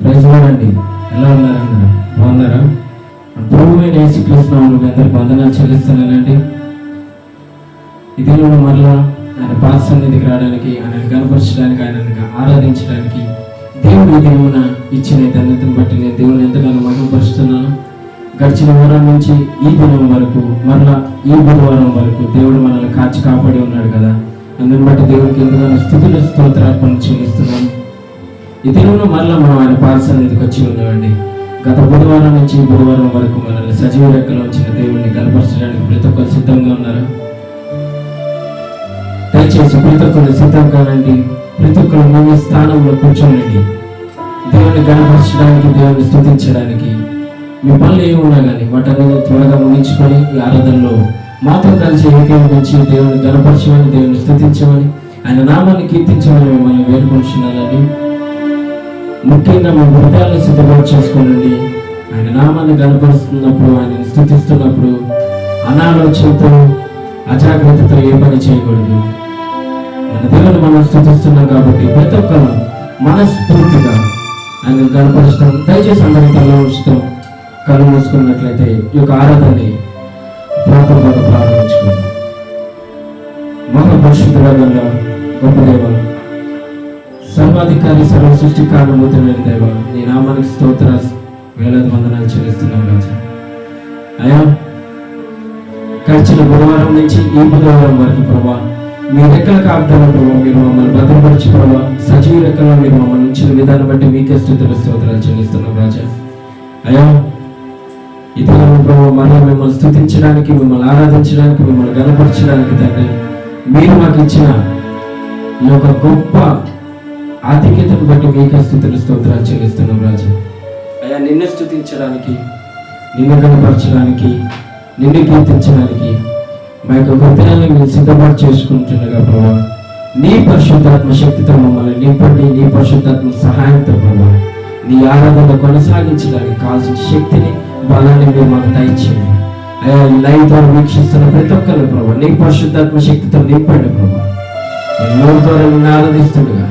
ప్రజలండి ఎలా ఉన్నారండి? బాగున్నారా? ప్రభువైన యేసుక్రీస్తు నామములో మీ అందరికీ వందనాలు చెల్లిస్తున్నానండి. ఈ దినంలో మరలా ఆయన పాద సన్నిధికి రావడానికి, ఆయనను కనపరచడానికి, ఆయనను ఆరాధించడానికి దేవుడు ఈ దినమున ఇచ్చిన ధన్యతను బట్టి నేను దేవుని ఎంతగానో మహిమపరుస్తున్నాను. గడిచిన వారం నుంచి ఈ దినం వరకు, మరలా ఈ బుధవారం వరకు దేవుడు మనల్ని కాచి కాపాడి ఉన్నాడు కదా. అందుని బట్టి దేవుడికి ఎంతగానో స్తుతులు స్తోత్రార్పణ చెల్లిస్తున్నాను. ఈ దినంలో మరలా మనం ఆయన పాద సన్నిధికి వచ్చి ఉన్నామండి. గత బుధవారం నుంచి ఈ బుధవారం వరకు మనల్ని సజీవ రెక్కలో వచ్చిన దేవుడిని కనపరచడానికి ప్రతి ఒక్కరు సిద్ధంగా ఉన్నారు. దయచేసి ప్రతి ఒక్కరు సిద్ధం కానండి. ప్రతి ఒక్కరు మీ స్థానంలో కూర్చోనండి. దేవుని కనపరచడానికి, దేవుని స్తుతించడానికి మీ పనులు ఏమున్నా కానీ వాటన్ని త్వరగా ముగించుకొని ఈ ఆరాధనలో మాతో కలిసి ఏకీభవించి దేవుని కనపరచమని, దేవుని స్తుతించమని, ఆయన నామాన్ని కీర్తించమని మిమ్మల్ని వేడుకుంటున్నానండి. ముఖ్యంగా మీ హృదయాలను సిద్ధపాటు చేసుకోనండి. ఆయన నామాన్ని కనపరుస్తున్నప్పుడు, ఆయనని స్తుతిస్తున్నప్పుడు అనాలోచనతో, అజాగ్రత్తతో ఏ పని చేయకూడదు. మన దేవుని మనం స్తుతిస్తున్నాం కాబట్టి ప్రతి ఒక్కరు మనస్ఫూర్తిగా ఆయన కనపరుస్తాం. దయచేసి అందరి తల ఉంచుతాం. కళ్ళు మూసుకున్నట్లయితే ఈ యొక్క ఆరాధనని ప్రార్థనతో ప్రారంభించుకుందాం. మహాపరిశుద్ధుల గొప్ప దేవ, సర్వాధికారి, సర్వ సృష్టి కారణమవుతున్న దేవ, నీ నామానికి స్తోత్ర వేలాది వందనాలు చెల్లిస్తున్నాం రాజా. అయ్యా, గడిచిన బుధవారం నుంచి ఈ బుధవారం వరకు ప్రభా మీ రెక్కల కాపుదల ప్రభావ మీరు మమ్మల్ని భద్రపరిచి ప్రభావ సజీవ రెక్కల్లో మీరు మమ్మల్ని ఉంచిన విధానం బట్టి మీకే స్తుతులు స్తోత్రాలు చెల్లిస్తున్నాం రాజా. అయ్యా, ఇతరుల ప్రభావ మళ్ళీ మిమ్మల్ని స్తుతించడానికి, మిమ్మల్ని ఆరాధించడానికి, మిమ్మల్ని గణపరచడానికి తండ్రి మీరు మాకు ఇచ్చిన ఈ యొక్క గొప్ప ఆధిక్యతను బట్టి మీకే స్తుతులు స్తోత్రాలు చెల్లిస్తున్నాం రాజా. అయ్యా, నిన్ను స్తుతించడానికి, నిన్ను గణపరచడానికి, నిన్ను కీర్తించడానికి మా యొక్క హృదయాన్ని మీరు సిద్ధపాటు చేసుకుంటుండగా ప్రభావ నీ పరిశుద్ధాత్మ శక్తితో మమ్మల్ని నింపండి. నీ పరిశుద్ధాత్మ సహాయంతో ప్రభావ నీ ఆరాధన కొనసాగించడానికి కావాల్సిన శక్తిని, బలాన్ని మీరు మాకు దయచేయండి. అయ్యా, లైవ్ ద్వారా వీక్షిస్తున్న ప్రతి ఒక్కరు ప్రభావ నీ పరిశుద్ధాత్మ శక్తితో నింపండి ప్రభావ. నోరు ద్వారా నిన్ను ఆరాధిస్తుండగా,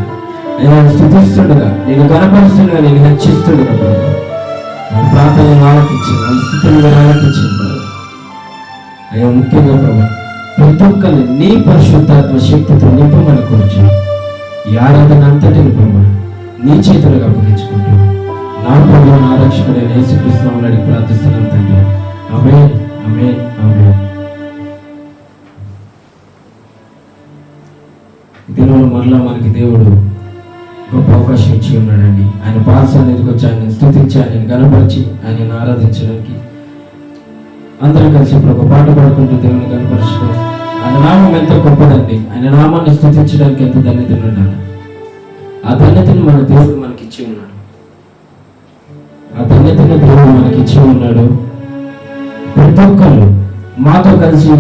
అయ్యా స్తుతిస్తుండగా, నేను కనపరుస్తుండగా, నేను హెచ్చిస్తుండగా ప్రభావ ప్రార్థనలు ఆలకించాను, స్థితులు ఆలకించాను ప్రభావ. అయ్యా, ముఖ్యంగా ప్రభావ ప్రతి ఒక్కరిని నీ పరిశుద్ధాత్మ శక్తితో నింపమని కోరుచు ఈ ఆరాధన అంతటిని ప్రభావ నీ చేతులుగా అప్పగించుకుంటూ నా ప్రభువు, నా రక్షకుడైన యేసుక్రీస్తు నామములో అడిగి ప్రార్థిస్తున్నాను తండ్రి. ఆమేన్, ఆమేన్, ఆమేన్. దినంలో మరలా మనకి దేవుడు గొప్ప అవకాశం ఇచ్చి ఉన్నాడండి. ఆయన పాద సన్నిధికి వచ్చి ఆయన స్తుతించి, ఆయన గణపరిచి, ఆయన ఆరాధించడానికి అందరం కలిసి ఇప్పుడు ఒక పాట పాడుకుంటూ దేవుని కనపరచడం. ఆయన నామం ఎంతో గొప్పదండి. ఆయన నామాన్ని స్తుతించడానికి ఎంత ధన్యతను ఉండాలి. ఆ ధన్యతను మన దేవుడు మనకి ఇచ్చి ఉన్నాడు. ఆ ధన్యతను దేవుడు మనకి ఇచ్చి ఉన్నాడు. ప్రతి ఒక్కరు మాతో కలిసి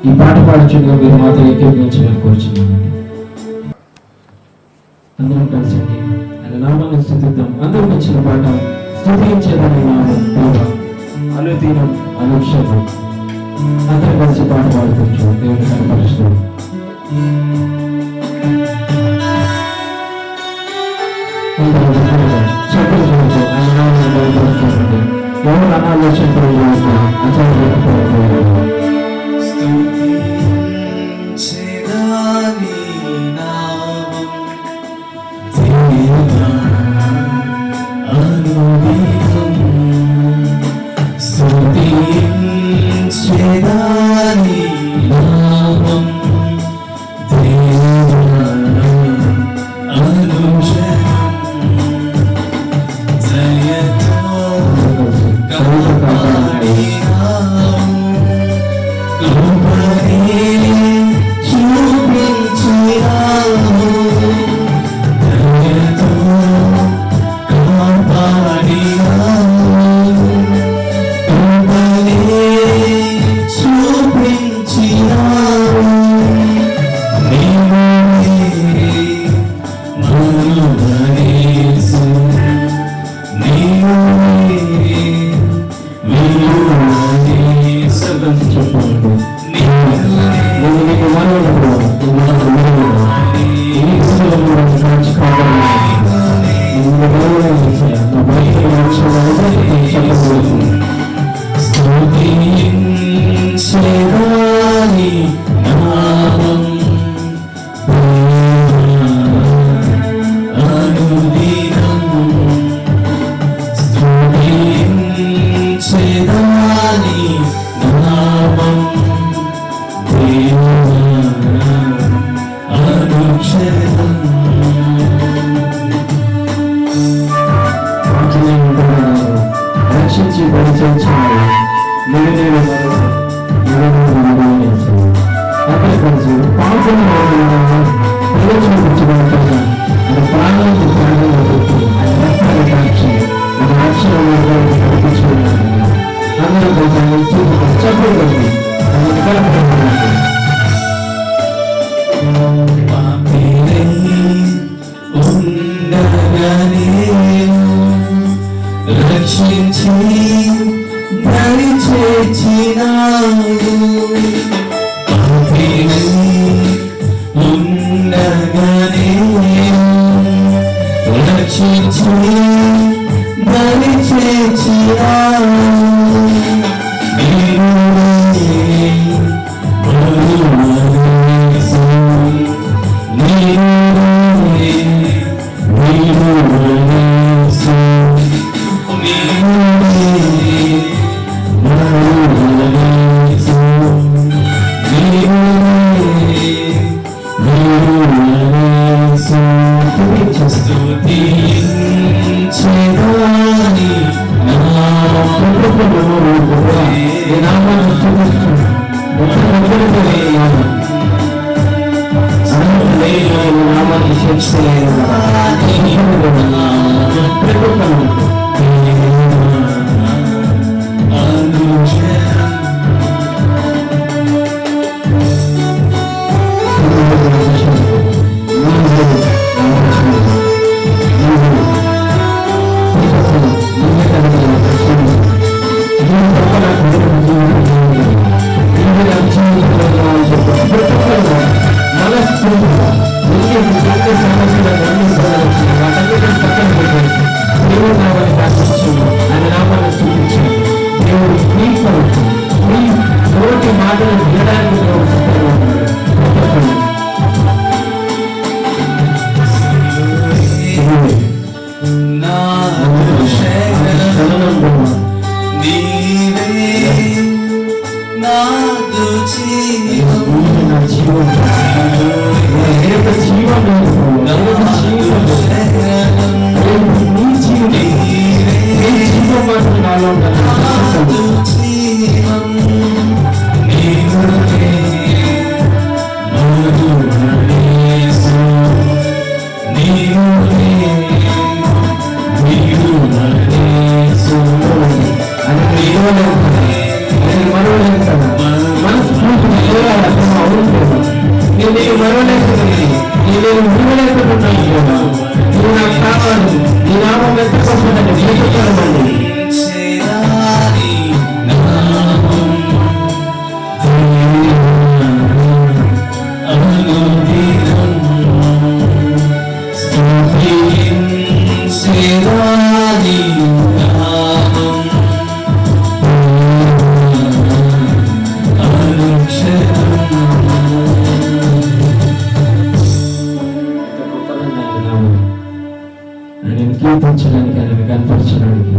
ఈ పాట పాడుచుండగా మీరు మాతో ఏకీభవించమని కోరుచున్నానండి. అందరం కలిసి ఆయన నామాన్ని స్తుతిద్దాం. అందరం వచ్చిన పాట స్తుతించేదని నామం దేవా అనుదినం అనుక్షణం. అందరం కలిసి పాట పాడుకోవచ్చు దేవుని కనపరుస్తూ. ఎవరు అనాలోచన రక్షించి దరి చేర్చినావు ఉండగానే రక్షించి దరి చేర్చినావు కీర్తించడానికి, ఆయన కనపరచడానికి,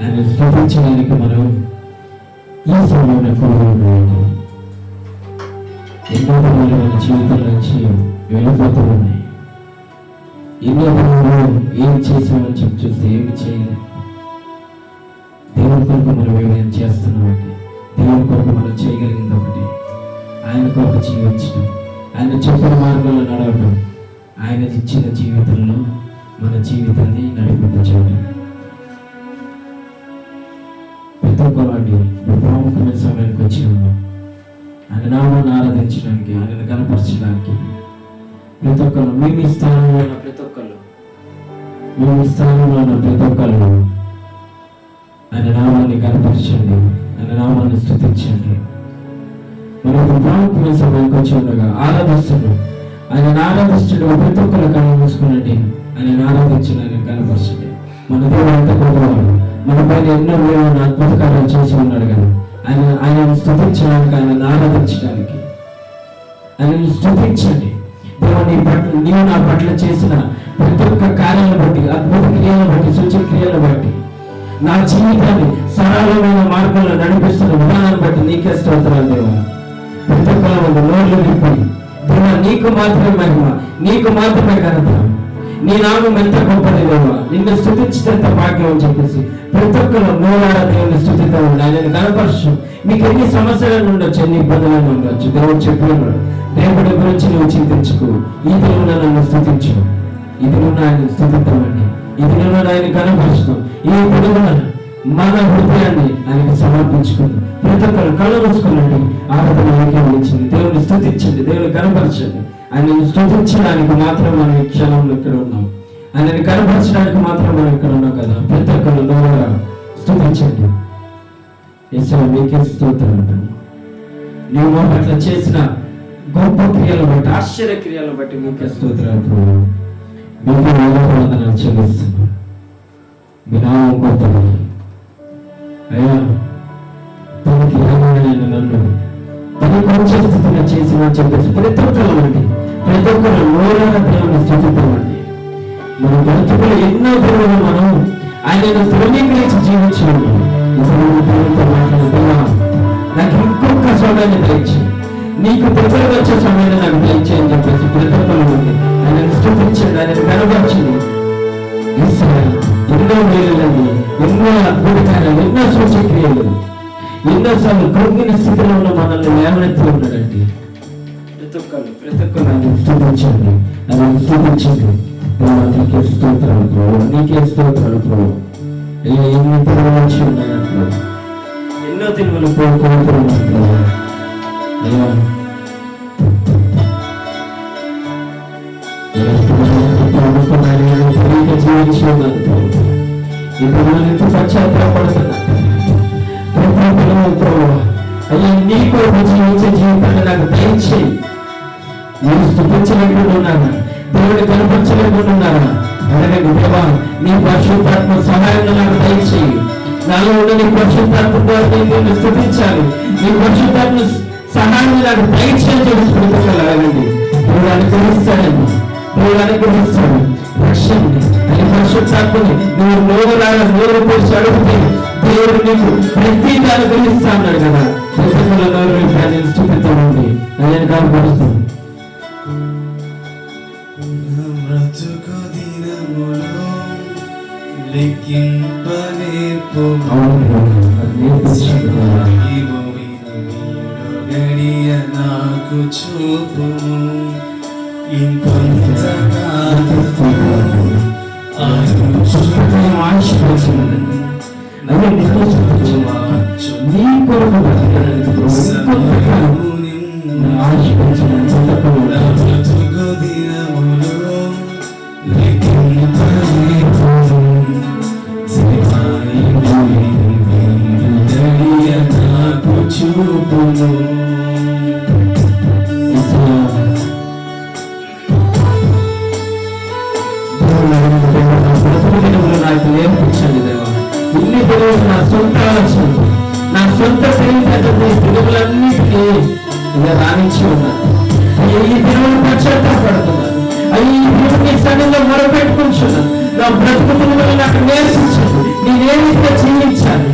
ఆయన స్తుతించడానికి మనం ఈ సమయంలో కోరుకుంటున్నాము. ఎన్నో పనులు మన జీవితం నుంచి వెళ్ళిపోతూ ఉన్నాయి. ఎన్నో పనులు ఏం చేసామని చెప్పి చూస్తే ఏమి చేయలేదు. దేవుని కొరకు మనం ఏం చేస్తున్నామంటే దేవుని కొరకు మనం చేయగలిగింది ఒకటి, ఆయన కొరకు జీవించడం, ఆయన చెప్పిన మార్గంలో నడవడం, ఆయన ఇచ్చిన జీవితంలో మన జీవితాన్ని నడిపించడం. ప్రతి ఒక్కవాడిని ప్రాముఖ్యమైన సమయానికి వచ్చినాము ఆయన నామాన్ని ఆరాధించడానికి, ఆయనను కనపరచడానికి. ప్రతి ఒక్కరు మీ స్థానంలో ఉన్న ప్రతి ఒక్కరు, మీ స్థానంలో ఉన్న ప్రతి ఒక్కరు ఆయన నామాన్ని కనపరచండి, ఆయన నామాన్ని స్తుతించండి. మనకు ప్రాముఖ్యమైన సమయానికి వచ్చి ఉండగా ఆరాధిస్తున్నాం. ఆయన ఆరాధించడం ప్రతి ఒక్కరు కళ్ళు మూసుకున్నట్టు ఆయన ఆరాధించండి, ఆయన కనపరచండి. మన దేవుడు అంత గొప్పవాడు, మన పైన ఎన్నో వేల అద్భుత కార్యాలు చేసి ఉన్నాడు కదా. ఆయనను స్తుతించడానికి, ఆయనను ఆరాధించడానికి, ఆయనను స్తుతించండి. దేవుని పట్ల, నీవు నా పట్ల చేసిన ప్రతి ఒక్క కార్యాలను బట్టి, అద్భుత క్రియలను బట్టి, సూచక క్రియలను బట్టి, నా జీవితాన్ని సరళమైన మార్గంలో నడిపిస్తున్న విధానాన్ని బట్టి నీకే స్తోత్రాలు దేవా. ప్రతి ఒక్కరు నోళ్ళు విప్పి దేవా, నీకు మాత్రమే మహిమ, నీకు మాత్రమే ఘనత, నీ నామం ఎంత గొప్పది దేవా, నిన్ను స్తుతించేంత భాగ్యం అని చెప్పేసి ప్రతి ఒక్కరు నోరాడ దేవుని స్థుతితో ఉండి ఆయనను కనపరచు. నీకు ఎన్ని సమస్యలను ఉండొచ్చు, ఎన్ని ఇబ్బందులను ఉండొచ్చు, దేవుడు చెప్పి ఉన్నాడు, దేవుడి గురించి నువ్వు చింతించుకో, ఈ దేవుడు నన్ను స్థుతించు, ఇది నువ్వు ఆయన స్థుతిద్దామండి, ఇది నువ్వు ఆయన కనపరచుతాం. ఈ పొడుగున మన హృదయాన్ని ఆయనకు సమర్పించుకుంది. ప్రతి ఒక్కరు కళ్ళు మూసుకునండి, ఆరాధన ఇచ్చింది. దేవుని స్తుతించండి, దేవుని కనపరచండి. ఆయనను స్తుతించడానికి మాత్రం మనం ఈ క్షణంలో ఇక్కడ ఉన్నాం, ఆయనని కనపరచడానికి మాత్రం మనం ఇక్కడ ఉన్నాం కదా. ప్రతి ఒక్కరు స్తుతి స్తుతించండి. యేసయ్యా మీకే స్తోత్రం అంటాను. నీవు మా పట్ల చేసిన గొప్ప క్రియలు బట్టి, ఆశ్చర్య క్రియలు బట్టి మీకే స్తోత్రాలు ప్రభు. మీకే వందనాలు చెల్లిస్తున్నాను. మీ నామం గొప్పది అయ్యా. తనకి ఏమైనా నన్ను తనకు వచ్చే స్థితిగా చేసిన చెప్పేసి ప్రతి ఒక్కరు అండి, ప్రతి ఒక్కరు నోరాల దేవుని స్థుతిద్దామండి. మన బ్రతుకులు ఎన్నో దేవుడు మనం ఆయనను ధృవీకరించి జీవించాము. ఇప్పుడు దేవుడితో మాట్లాడుతున్నా, నాకు ఇంకొక సమయాన్ని దయచి, నీకు దగ్గరకు వచ్చే సమయాన్ని నాకు దయచి అని చెప్పేసి ప్రతి ఒక్కరు ఉంది ఆయనను స్థుతించండి, ఆయనను కనబరచండి. ఎన్నో మేలులండి, ఎన్నో అద్భుతాలు, ఎన్నో సూచక్రియలు, ఎన్నోసార్లు కృంగిన స్థితిలో ఉన్న మనల్ని లేవనెత్తి ఉన్నాడండి. ప్రతి ఒక్కరు ఆయన స్థుతించండి, ఆయన స్థుతించండి. నీకే స్తోత్రాలు ప్రభు, నీకే స్తోత్రాలు ప్రభు. ఎన్ని తిరుగులొచ్చి ఉన్నాయంటే, ఎన్నో తిరుగులు కోరుకుంటున్నాను అయ్యా. జీవించి ఉన్నాను ప్రభు. ఇప్పుడు ఎంత పశ్చాత్తాపడుతున్నాను అయ్యా. నీ కొరకు జీవించే జీవితాన్ని నాకు దయచేయి. నేను స్థుతించలేకుండా ఉన్నాను, దేవుడిని కనపరచలేకుండా ఉన్నాను. అడగండి, దేవా నీ పరిశుద్ధాత్మ సహాయం నాకు దయచేయి. నాలో ఉన్న నీ పరిశుద్ధాత్మ ద్వారా నేను స్థుతించాలి. నీ పరిశుద్ధాత్మ సహాయం నాకు దయచేసి తెలుసుకుంటున్నా. అడగండి, దేవుడు అనుగ్రహిస్తాడండి, దేవుడు అనుగ్రహిస్తాడు. రక్షణని అని పరిశుద్ధాత్మని నువ్వు నోరు పోసి అడిగితే దేవుడు నీకు ప్రతిగా అనుగ్రహిస్తా అన్నాడు కదా. ప్రతిలో నోరు నేను స్థుతిస్తామండి, నేను కాపాడుతాను. నాకు చూపు నాకు నేర్పించండి దేవా. ఇన్ని పిల్లలు నా సొంత ఆలోచన, నా సొంత పిల్లలన్నిటికీ ఇలా రాణించి ఉన్నాను. అయ్యా ఈ పిల్లలు పశ్చాత్తాపడుతున్నాను. అయ్యి ఈ పిల్లల్ని సడన్గా మొరపెట్టుకుంటున్నాను. నా బ్రతుకుతున్న నాకు నేర్పించండి, నేనేమిగా జీవించాలి.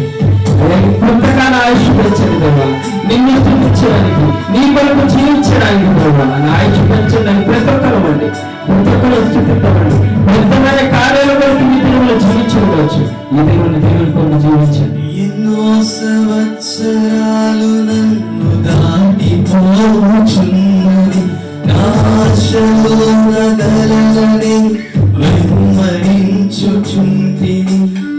కొంతకాల ఆయుష్ పెంచండి దేవా, నిన్ను స్థుతించడానికి, నీ కొరకు జీవించడానికి దేవా నా ఆయుష్ పెంచండి. ప్రతి ఒక్కరు అండి, ప్రతి ఒక్కరు స్థుతిస్తామండి. వ్యర్థమైన కార్యాల కొరకు మీ దేవుళ్ళు జీవించవచ్చు. ఈ దేవుని కొరకు జీవించండి. ఎన్నో సంవత్సరాలు నన్ను దాటిపోచున్నది, నాశలో నగలని వెంబడించుచుంటిని.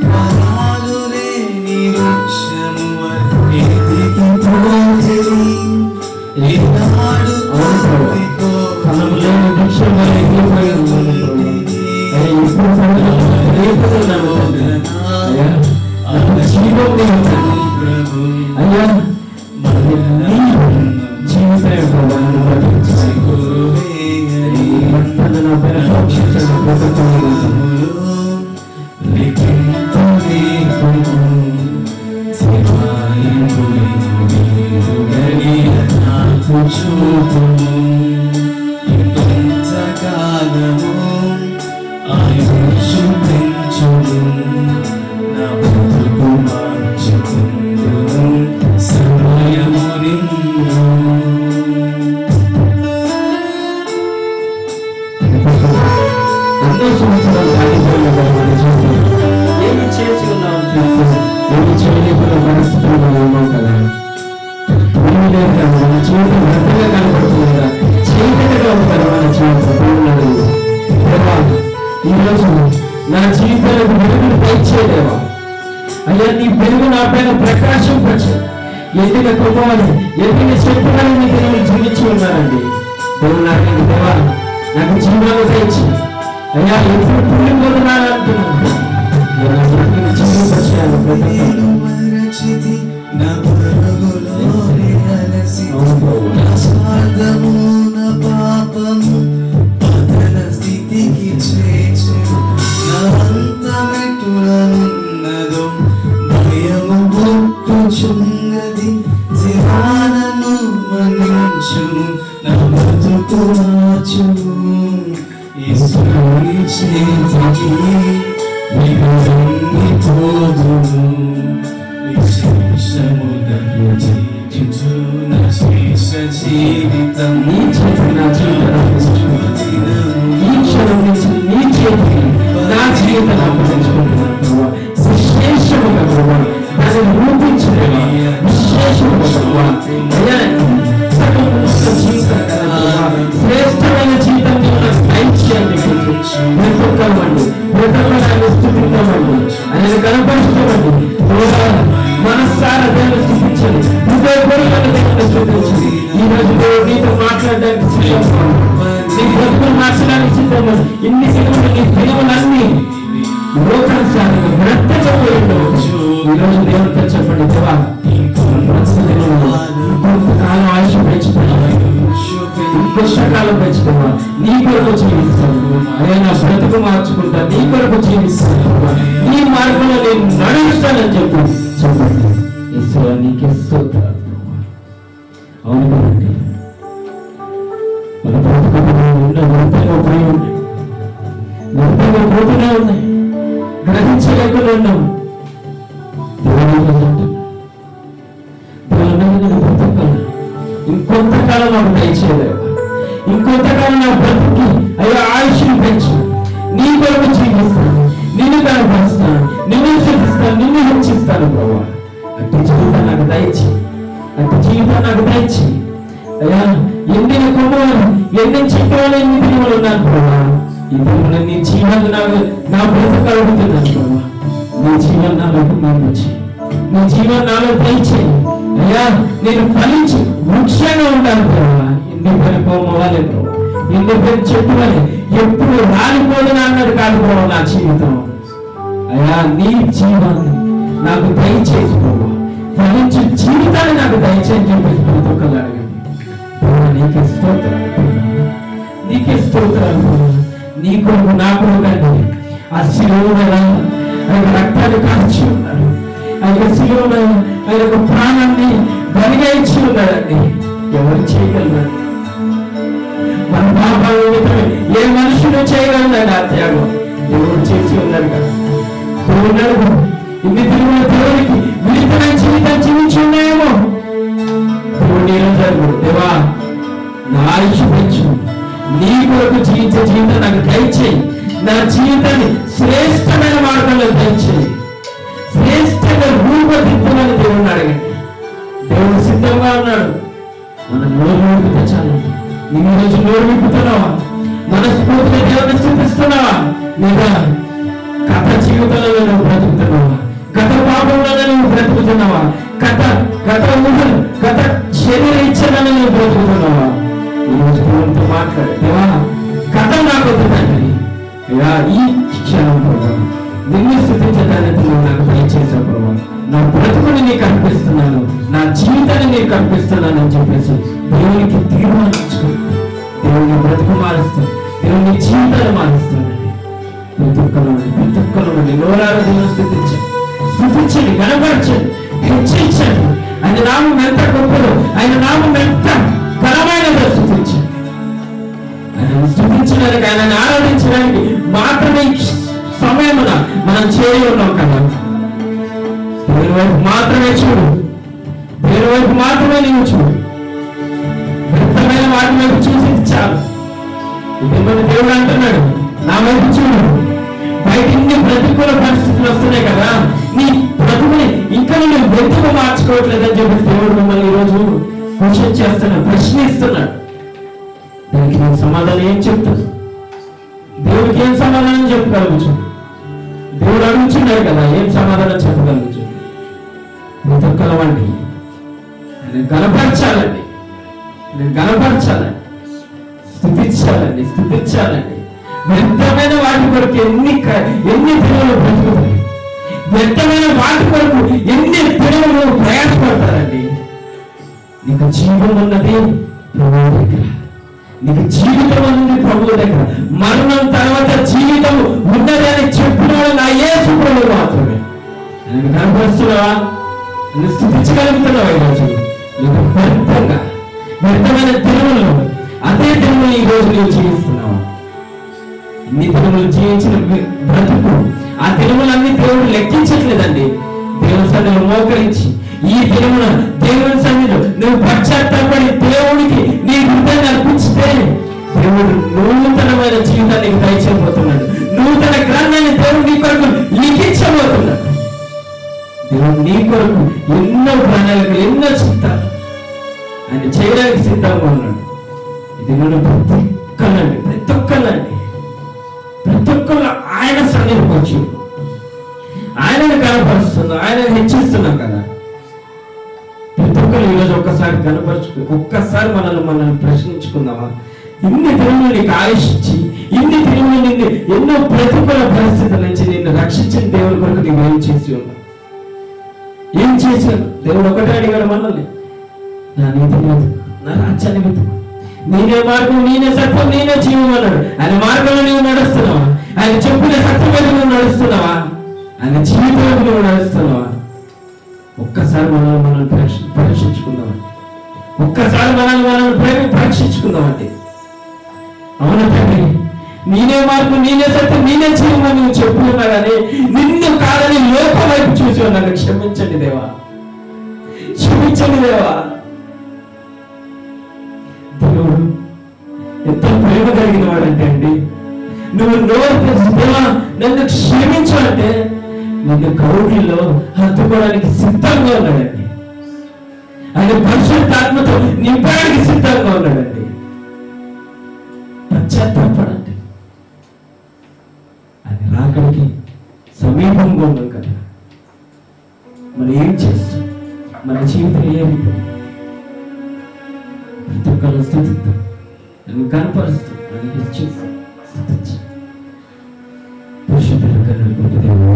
ఫలాలు లేని వృక్షము ఎదిగిపోతిని, ఈనాడు ఇంతకాలము ఆయుషు పెంచును, నా బ్రతుకు మార్చుకుందును సమయము నిన్ను. ఎన్నో సంవత్సరాలు ఏమి చేసి ఉన్నాం, ఏమి చేయలేకుండా పరిస్థితుల్లో ఉన్నాం కదా. ఏమి లేదు కదా, మన జీవితం వ్యర్థంగా కనపడుతుంది కదా, చీకటిగా ఉంటారు మన జీవితం. ఈరోజు నా జీవితాలకు వెలుగును దయచేయలేవా అయ్యా. నీ వెలుగు నా పైన ప్రకాశింపచ్చు. ఎదిన కుమారు ఎదిన చెప్పాలని మీ దేవుడు జీవించి ఉన్నారండి. దేవుడు నాకు దేవా నాకు జీవాలు తెచ్చి అయ్యా ఎప్పుడు పుల్లి మొదలాలంటున్నాను జీవించాను బ్రతకాలి. చున్నది జీవానను మన్నించుము నా బ్రతుకు మార్చుము యేసుని చేతికి విడుదలని పోదుము విశేషము దర్శించు నా శేష జీవితం నీ చేతి నా జీవితం ఈ క్షణం నుంచి నీ చేతికి నా జీవితం అప్పగించుకుంటున్నాను ప్రభువా. విశేషముగా ప్రభువా దాన్ని రూపించలేవా విశేషముగా ప్రభువా అయ్యా సకల జీవితం కదా ప్రభువా. శ్రేష్టమైన జీవితం నీవు నాకు దయచేయండి. బ్రతకమండి బ్రతకడాన్ని స్థుతిద్దామండి ఆయన కనపరుస్తామండి. మనస్సారా దేవుని స్థుతించండి, హృదయపూర్వకంగా దేవుని స్థుతించండి. ఈ రోజు దేవుడు నీతో మాట్లాడడానికి సిద్ధంగా నీ బ్రతుకులు మార్చడానికి సిద్ధంగా ఇన్ని దినములు నీ దినములన్నీ లోకానుసారంగా బ్రతకపోయిందో ఈ రోజు దేవుడితో చెప్పండి దేవా కొంతకాలం ఆయుష పెంచుతాను, ఇంకొష్టకాలం పెంచుతావా నీ కొరకు జీవిస్తాను అయ్యా. నా బ్రతుకు మార్చుకుంటా నీ కొరకు జీవిస్తాను, నీ మార్గంలో నేను నడుస్తానని చెప్పి చెప్పండి. యేసయ్యా నీకే స్తోత్రాలు. అవును కదండి, మన బ్రతుకు పోయి ఉంది, వ్యర్థంగా పోతూనే ఉన్నాయి, గ్రహించలేకుండా ఉన్నాం. ఇంకొంతకాలం నాకు దయచేయలేవు, ఇంకొంతకాలం నా బ్రతుకి అయ్యా ఆయుష్ని పెంచు, నీ కొరకు జీవిస్తాను, నిన్ను కనపరుస్తాను, నిన్ను చూపిస్తాను, నిన్ను హెచ్చిస్తాను ప్రభావ. అట్టి జీవితం నాకు దయచి, అట్టి జీవితం నాకు దయచి అయ్యా. ఎండిన కొమ్మలు ఎండిన చెట్టులు ఎన్ని దినములు ఉన్నాను ప్రభావ. ఈ దినములు నీ జీవాన్ని నా బ్రతుకు అడుగుతున్నాను ప్రభావ. నీ జీవన నాలోకి పంపించి, నీ జీవన నాలో దయచేయి అయ్యా. నేను ఫలించి వృక్షంగా ఉండాలి ప్రభావ. ఎండిపోయిన కొమ్మ వాళ్ళే ప్రభావ, ఎండిపోయిన చెట్టు వల్లే ఎప్పుడు రాలిపోదునా అన్నది కాదు ప్రభావ నా జీవితం అయ్యా. నీ జీవాన్ని నాకు దయచేసి ప్రభావ, ఫలించి జీవితాన్ని నాకు దయచేసి చెప్పేసి ప్రతి ఒక్కరు అడగండి. నీకే స్తోత్రాలు, నీకే స్తోత్రాలు. నీ కొరకు నా కొరకు అండి ఆ శిలువ ఆయన రక్తాన్ని కాల్చి ఉన్నాడు, ఆయన శిలువ ఆయన యొక్క ప్రాణాన్ని బలిగా ఇచ్చి ఉన్నాడండి. ఎవరు చేయగలరు? మన పాపాల నిమిత్తమే ఏ మనుషులు చేయగలడు ఆ త్యాగం? దేవుడు చేసి ఉన్నాడు కదా. దేవుడు ఇన్ని తిరుగుల దేవుడికి విడితమైన జీవితం జీవించి ఉన్నాయేమో. దేవుడు ఈరోజు దేవా నా ఆయుష్ పెంచు, నీ కొరకు జీవించే జీవితం నాకు దయచేయి, నా జీవితాన్ని శ్రేష్టమైన మార్గంలో దయచేయి, శ్రేష్టంగా రూపదిద్దామని దేవుడిని అడగండి. దేవుడు సిద్ధంగా ఉన్నాడు. మనం నోరు విప్పుతా చాలు. నువ్వు ఈరోజు నోరు విప్పుతున్నావా? మనస్ఫూర్తిగా దేవుడిని చూపిస్తున్నావా? లేదా గత జీవితంలో నువ్వు బ్రతుకుతున్నావా? గత పాపంలో నువ్వు బ్రతుకుతున్నావా? గత ఊహలు గత శరీర ఇచ్చలను నువ్వు బ్రతుకుతున్నావా? ఈరోజు దేవుడితో మాట్లాడేవా? గతం నాకు వద్దండి అయ్యా. ఈ క్షణం ప్రభావ నిన్ను స్థుతించడానికి నువ్వు నాకు దయచేసా ప్రభావ. నా బ్రతుకుని నీకు అర్పిస్తున్నాను, నా జీవితాన్ని నీకు అర్పిస్తున్నాను అని చెప్పేసి దేవునికి తీర్మానించుకో. దేవుని బ్రతుకు మారుస్తాను, దేవుని జీవితాన్ని మారుస్తానండి. ప్రతి ఒక్కరు నోరారు దేవుని స్థుతించండి, కనపరచండి, హెచ్చించండి. ఆయన నామం ఎంత గొప్పదో, ఆయన నామం ఎంత బలమైనదో స్థుతించండి. ఆయన స్థుతించడానికి, ఆయన ఆరాధించడానికి మాత్రమే సమయమున మనం చేరి ఉన్నాం కదా. దేవుని వైపు మాత్రమే చూడు, దేవుని వైపు మాత్రమే నీవు చూడు. వ్యర్థమైన వాటి వైపు చూసి చాలు. ఇది మన దేవుడు అంటున్నాడు, నా వైపు చూడు. బయట ఇన్ని ప్రతికూల పరిస్థితులు వస్తున్నాయి కదా, నీ బ్రతుకుని ఇంకా నేను బ్రతుకు మార్చుకోవట్లేదని చెప్పి దేవుడు మిమ్మల్ని ఈరోజు క్వశ్చన్ చేస్తున్నాడు, ప్రశ్నిస్తున్నాడు. దానికి నేను సమాధానం ఏం చెప్తాను? దేవుడికి ఏం సమాధానం చెప్పగలుగుచు? దేవుడు అడుగుచున్నాడు కదా, ఏం సమాధానం చెప్పగలుగుచు? బ్రతకలవండి, నేను గనపరచాలండి, నేను గనపరచాలండి, స్థుతించాలండి. వ్యర్థమైన వాటి కొరకు ఎన్ని దినాలు బ్రతుకుతాయి, వ్యర్థమైన వాటి కొరకు ఎన్ని దినములు ప్రయాసపడతారండి. నీకు జీవం ఉన్నది ప్రభువు దగ్గర, నీకు జీవితం ఉన్నది ప్రభువు దగ్గర. మరణం తర్వాత జీవితం ఉన్నదని చెప్పినవాడు నా యేసు ప్రభువు మాత్రమే. నేను కనపరుస్తున్నావా? నేను స్థుతించగలుగుతున్నావా ఈరోజు? నీకు వ్యర్థమైన దినములు, అదే దినములు ఈ రోజు నువ్వు జీవిస్తున్నావా? ఇన్ని దినములు జీవించిన బ్రతుకు, ఆ దినములన్నీ దేవుడు లెక్కించట్లేదండి. దేవుని సన్నిధిలో మోకరించి ఈ దినమున దేవుని సన్నిధిలో నువ్వు పశ్చాత్తాపడి దేవుడికి నీ హృదయాన్ని అర్పించితే దేవుడు నూతనమైన జీవితాన్ని దయచేయబోతున్నాడు. నూతన గ్రంథాన్ని దేవుడు నీ కొరకు లిఖించబోతున్నాడు. దేవుడు నీ కొరకు ఎన్నో ప్రణాళికలు, ఎన్నో చిత్తాలు ఆయన చేయడానికి సిద్ధంగా ఉన్నాడు. ఇది నన్ను ప్రతి ఒక్కళ్ళు ఆయన సన్నిధికి వచ్చి ఆయనను కనపరుస్తున్నాం, ఆయనను హెచ్చిస్తున్నాం కదా. ప్రతి ఒక్కరు ఈరోజు ఒక్కసారి మనల్ని ప్రశ్నించుకుందామా? ఇన్ని దినములు నీకు ఆయుష్ ఇచ్చి, ఇన్ని దినములు నిన్ను ఎన్నో ప్రతికూల పరిస్థితుల నుంచి నిన్ను రక్షించిన దేవుని కొరకు నువ్వు ఏం చేసి ఉన్నావు? ఏం చేశాను? దేవుడు ఒకటే అడిగాడు మనల్ని, నా నీతిని వెతుకు, నా రాజ్యాన్ని వెతుకు, నేనే మార్గం, నేనే సత్యం, నేనే జీవం అన్నాడు. ఆయన మార్గంలో నువ్వు నడుస్తున్నావా? ఆయన చెప్పిన సత్యం మీద నువ్వు నడుస్తున్నావా? ఆయన జీవితంలో నువ్వు నడుస్తున్నావా? ఒక్కసారి మనల్ని పరీక్షించుకుందామండి. ఒక్కసారి మనల్ని పరీక్షించుకుందామండి. అవునా తండ్రి, నేనే మార్గం, నేనే సత్యం, నేనే జీవం అని నువ్వు చెప్పుకున్నా కానీ నిన్ను కాదని లోకం వైపు చూసి ఉన్నాను. క్షమించండి దేవా, క్షమించండి దేవా. దేవుడు ఎంత ప్రేమ కలిగిన వాడంటే అండి, నువ్వు నోరు తెరిచి దేవా నన్ను క్షమించు అంటే నిన్ను కౌగిల్లో హత్తుకోవడానికి సిద్ధంగా ఉన్నాడండి. ఆయన పరిశుద్ధాత్మతో నింపడానికి సిద్ధంగా ఉన్నాడండి. పశ్చాత్తాపడండి. ఆయన రాకడికి సమీపంగా ఉన్నాం కదా. మనం ఏం చేస్తాం? మన జీవితం ఏమి? ప్రతి ఒక్కరు స్థుతిద్దాం, నన్ను కనపరుస్తాం, నన్ను హెచ్చిస్తాం, స్థుతించి పరిశుద్ధ గొప్ప దేవుడు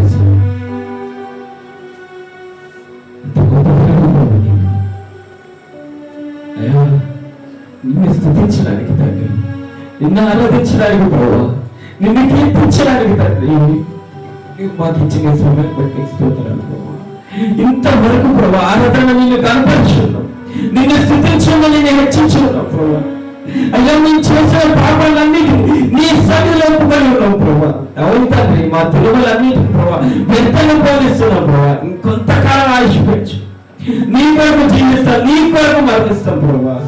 ఎంత గొప్ప అయ్యా, నిన్ను స్థుతించడానికి తండ్రి, నిన్ను ఆరాధించడానికి ప్రభావ, నిన్ను కీర్తించడానికి తండ్రి మాకు ఇచ్చిన సమయం బట్టి స్తోత్రాలు ప్రభావ. ఇంతవరకు ప్రభావ ఆరాధన నిన్ను కనపరుచున్నాం, నిన్ను స్థుతించున్నాం, నిన్ను హెచ్చించున్నాం ప్రభావ. అయ్యా మేము చేసిన పాపాలన్నిటిని నీ సన్నిధిలో ఒప్పుకొని ఉన్నాం ప్రభావ. అవును తండ్రి, మా తిరుగులన్నిటిని ప్రభావ వ్యర్థంగా పోలిస్తున్నాం ప్రభావ. ఇంకొంతకాలం ఆయుష్ పెంచు, నీ కొరకు జీవిస్తాం, నీ కొరకు మరణిస్తాం ప్రభావ.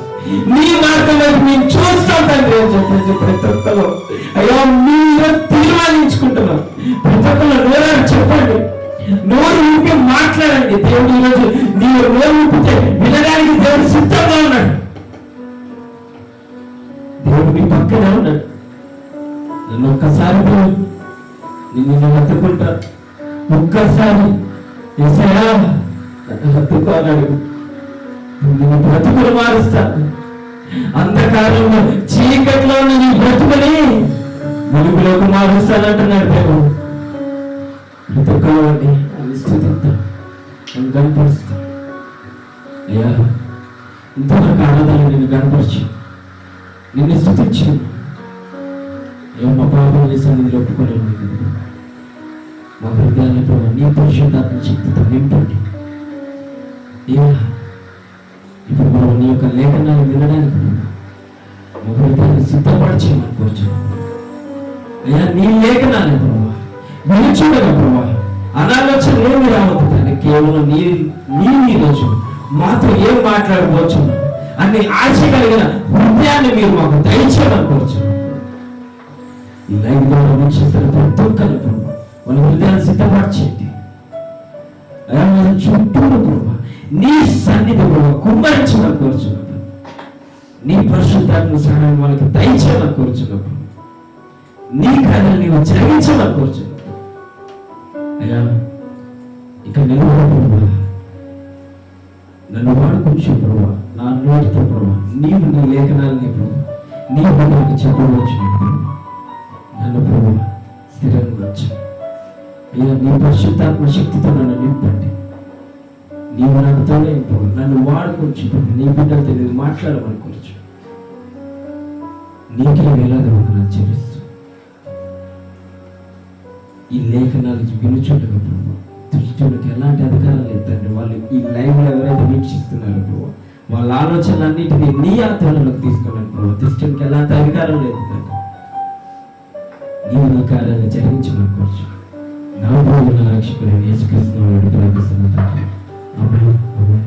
నీ మార్గం వైపు మేము చూస్తాం తండ్రి అని చెప్పేసి ప్రతి ఒక్కరు అయ్యా మీరు తీర్మానించుకుంటున్నాం. ప్రతి ఒక్కరు నోరారు చెప్పండి, నోరు ఊపి మాట్లాడండి. దేవుడు ఈరోజు నీవు నోరు ఊపితే వినడానికి దేవుడు సిద్ధంగా ఉన్నాడు. దేవుడు నీ పక్కనే ఉన్నాడు. నన్ను ఒక్కసారి నిన్ను హత్తుకుంటా, ఒక్కసారి యేసయ్యా నన్ను హత్తుకోవాలడు, నిన్ను బ్రతుకులు మారుస్తాను. అంధకారంలో చీకట్లో ఉన్న నీ బ్రతుకుని వెలుగులోకి మారుస్తానంటున్నాడు దేవుడు. ప్రతి ఒక్కరిని స్థుతిద్దాం, కనపరుస్తాం. అయ్యా ఇంతవరకు ఆరాధన నిన్ను కనపరచు, నిన్ను స్థుతించు. అయ్యా మా పాపాన్ని సన్నిధిలో ఒప్పుకొని మా హృదయాన్ని ప్రభావ నీ పరిశుద్ధాత్మ శక్తితో నింపండి. అయ్యా ఇప్పుడు మనం నీ యొక్క లేఖనాలు వినడానికి మా హృదయాన్ని సిద్ధపరచేయమని కూర్చున్నాం. అయ్యా నీ లేఖనాన్ని ప్రభావ వినిచూడగా ప్రభావ అనాలోచన ఏమి రావద్దు కానీ కేవలం నీ రోజు మాతో ఏం మాట్లాడవచ్చు అన్ని ఆశ కలిగిన హృదయాన్ని మీరు మాకు దయచేయమని కూర్చున్నాం. ఈ లైవ్ ద్వారా వీక్షిస్తున్న ప్రతి ఒక్కరు ప్రభావ వాళ్ళ హృదయాన్ని సిద్ధపరచేయండి. అయ్యా మన చుట్టూరు ప్రభావ నీ సన్నిధి ప్రభావ కుమ్మరించమని కూర్చున్నప్పుడు, నీ పరిశుద్ధాత్మ సహాయం వాళ్ళకి దయచేయమని కూర్చున్నప్పుడు, నీ కార్యాలు నీవు జరిగించమని కూర్చున్నప్పుడు అయ్యా ఇక నిలబడ నన్ను వాడుకుంటూ ప్రభావ నా నోటితో ప్రభావ నీవు నీ లేఖనాలని ప్రభావ నీ బిడ్డలకు చెప్పవచ్చు. నన్ను ప్రభావ స్థిరంగా వచ్చి అయ్యా నీ పరిశుద్ధాత్మ శక్తితో నన్ను నింపండి. నీవు నాకు తోడైపు నన్ను వాడుకొచ్చు, నీ బిడ్డలతో నేను మాట్లాడమనుకోవచ్చు. నీకే వేలాది వందనాలు చెల్లిస్తూ ఈ లేఖనాలు వినుచుండగా ప్రభు, దుష్టునికి ఎలాంటి అధికారం లేదు తండ్రి. వాళ్ళు ఈ లైవ్లో ఎవరైతే వీక్షిస్తున్నారో ప్రభు, వాళ్ళ ఆలోచనలన్నింటినీ నీ ఆధ్వర్యంలోకి తీసుకున్నాను ప్రభు. దుష్టునికి ఎలాంటి అధికారం లేదు తండ్రి. నీవు నీ కార్యాన్ని జరిగించమనుకోవచ్చు. నా ప్రభు నా రక్షకుడు యేసుక్రీస్తు నామములో ప్రార్థిస్తున్నాను తండ్రి. ఆమేన్. ఆమేన్.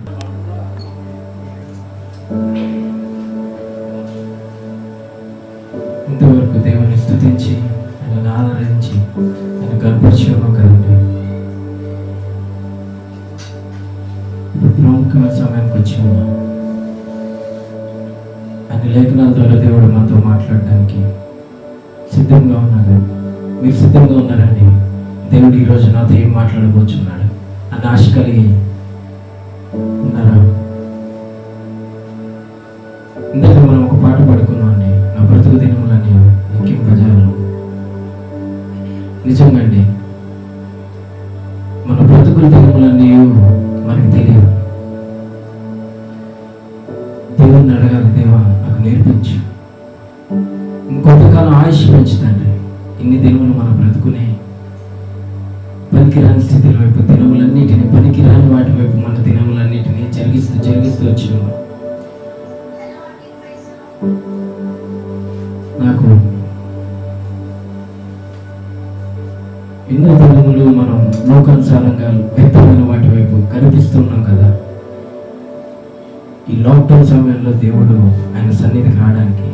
ఇంతవరకు దేవుని స్తుతించి ఆయన ఆదరించి ఆయన గర్భశివను కదండి. ఇప్పుడు ప్రముఖమైన సమయానికి వచ్చి ఉన్నాం. ఆయన లేఖనాల ద్వారా దేవుడు మాతో మాట్లాడడానికి సిద్ధంగా ఉన్నాడు. మీరు సిద్ధంగా ఉన్నారండి? దేవుడు ఈరోజు నాతో ఏం మాట్లాడబోచున్నాడు అన్న ఆశ కలిగి ఉన్నారా? ఇందాక మనం ఒక పాట పాడుకున్నాం అండి, నా బ్రతుకు దినములని లెక్కింపజాలను. నిజంగా అండి, మన బ్రతుకుల దినములన్నీ మనకు తెలియదు. దేవుణ్ణి అడగాలి, దేవా నాకు నేర్పించు, ఇంకొంతకాలం ఆయుష్ పెంచుతండి. ఇన్ని దినములు మన బ్రతుకునే పనికిరాని స్థితిల వైపు, దినములన్నిటిని పనికిరాని వాటి వైపు మన దినములన్నిటిని జరిగిస్తూ వచ్చినాము. నాకు ఎన్నో దినములు మనం లోకానుసారంగా వ్యక్తమైన వాటి వైపు కనిపిస్తున్నాం కదా. ఈ లాక్డౌన్ సమయంలో దేవుడు ఆయన సన్నిధికి రావడానికి,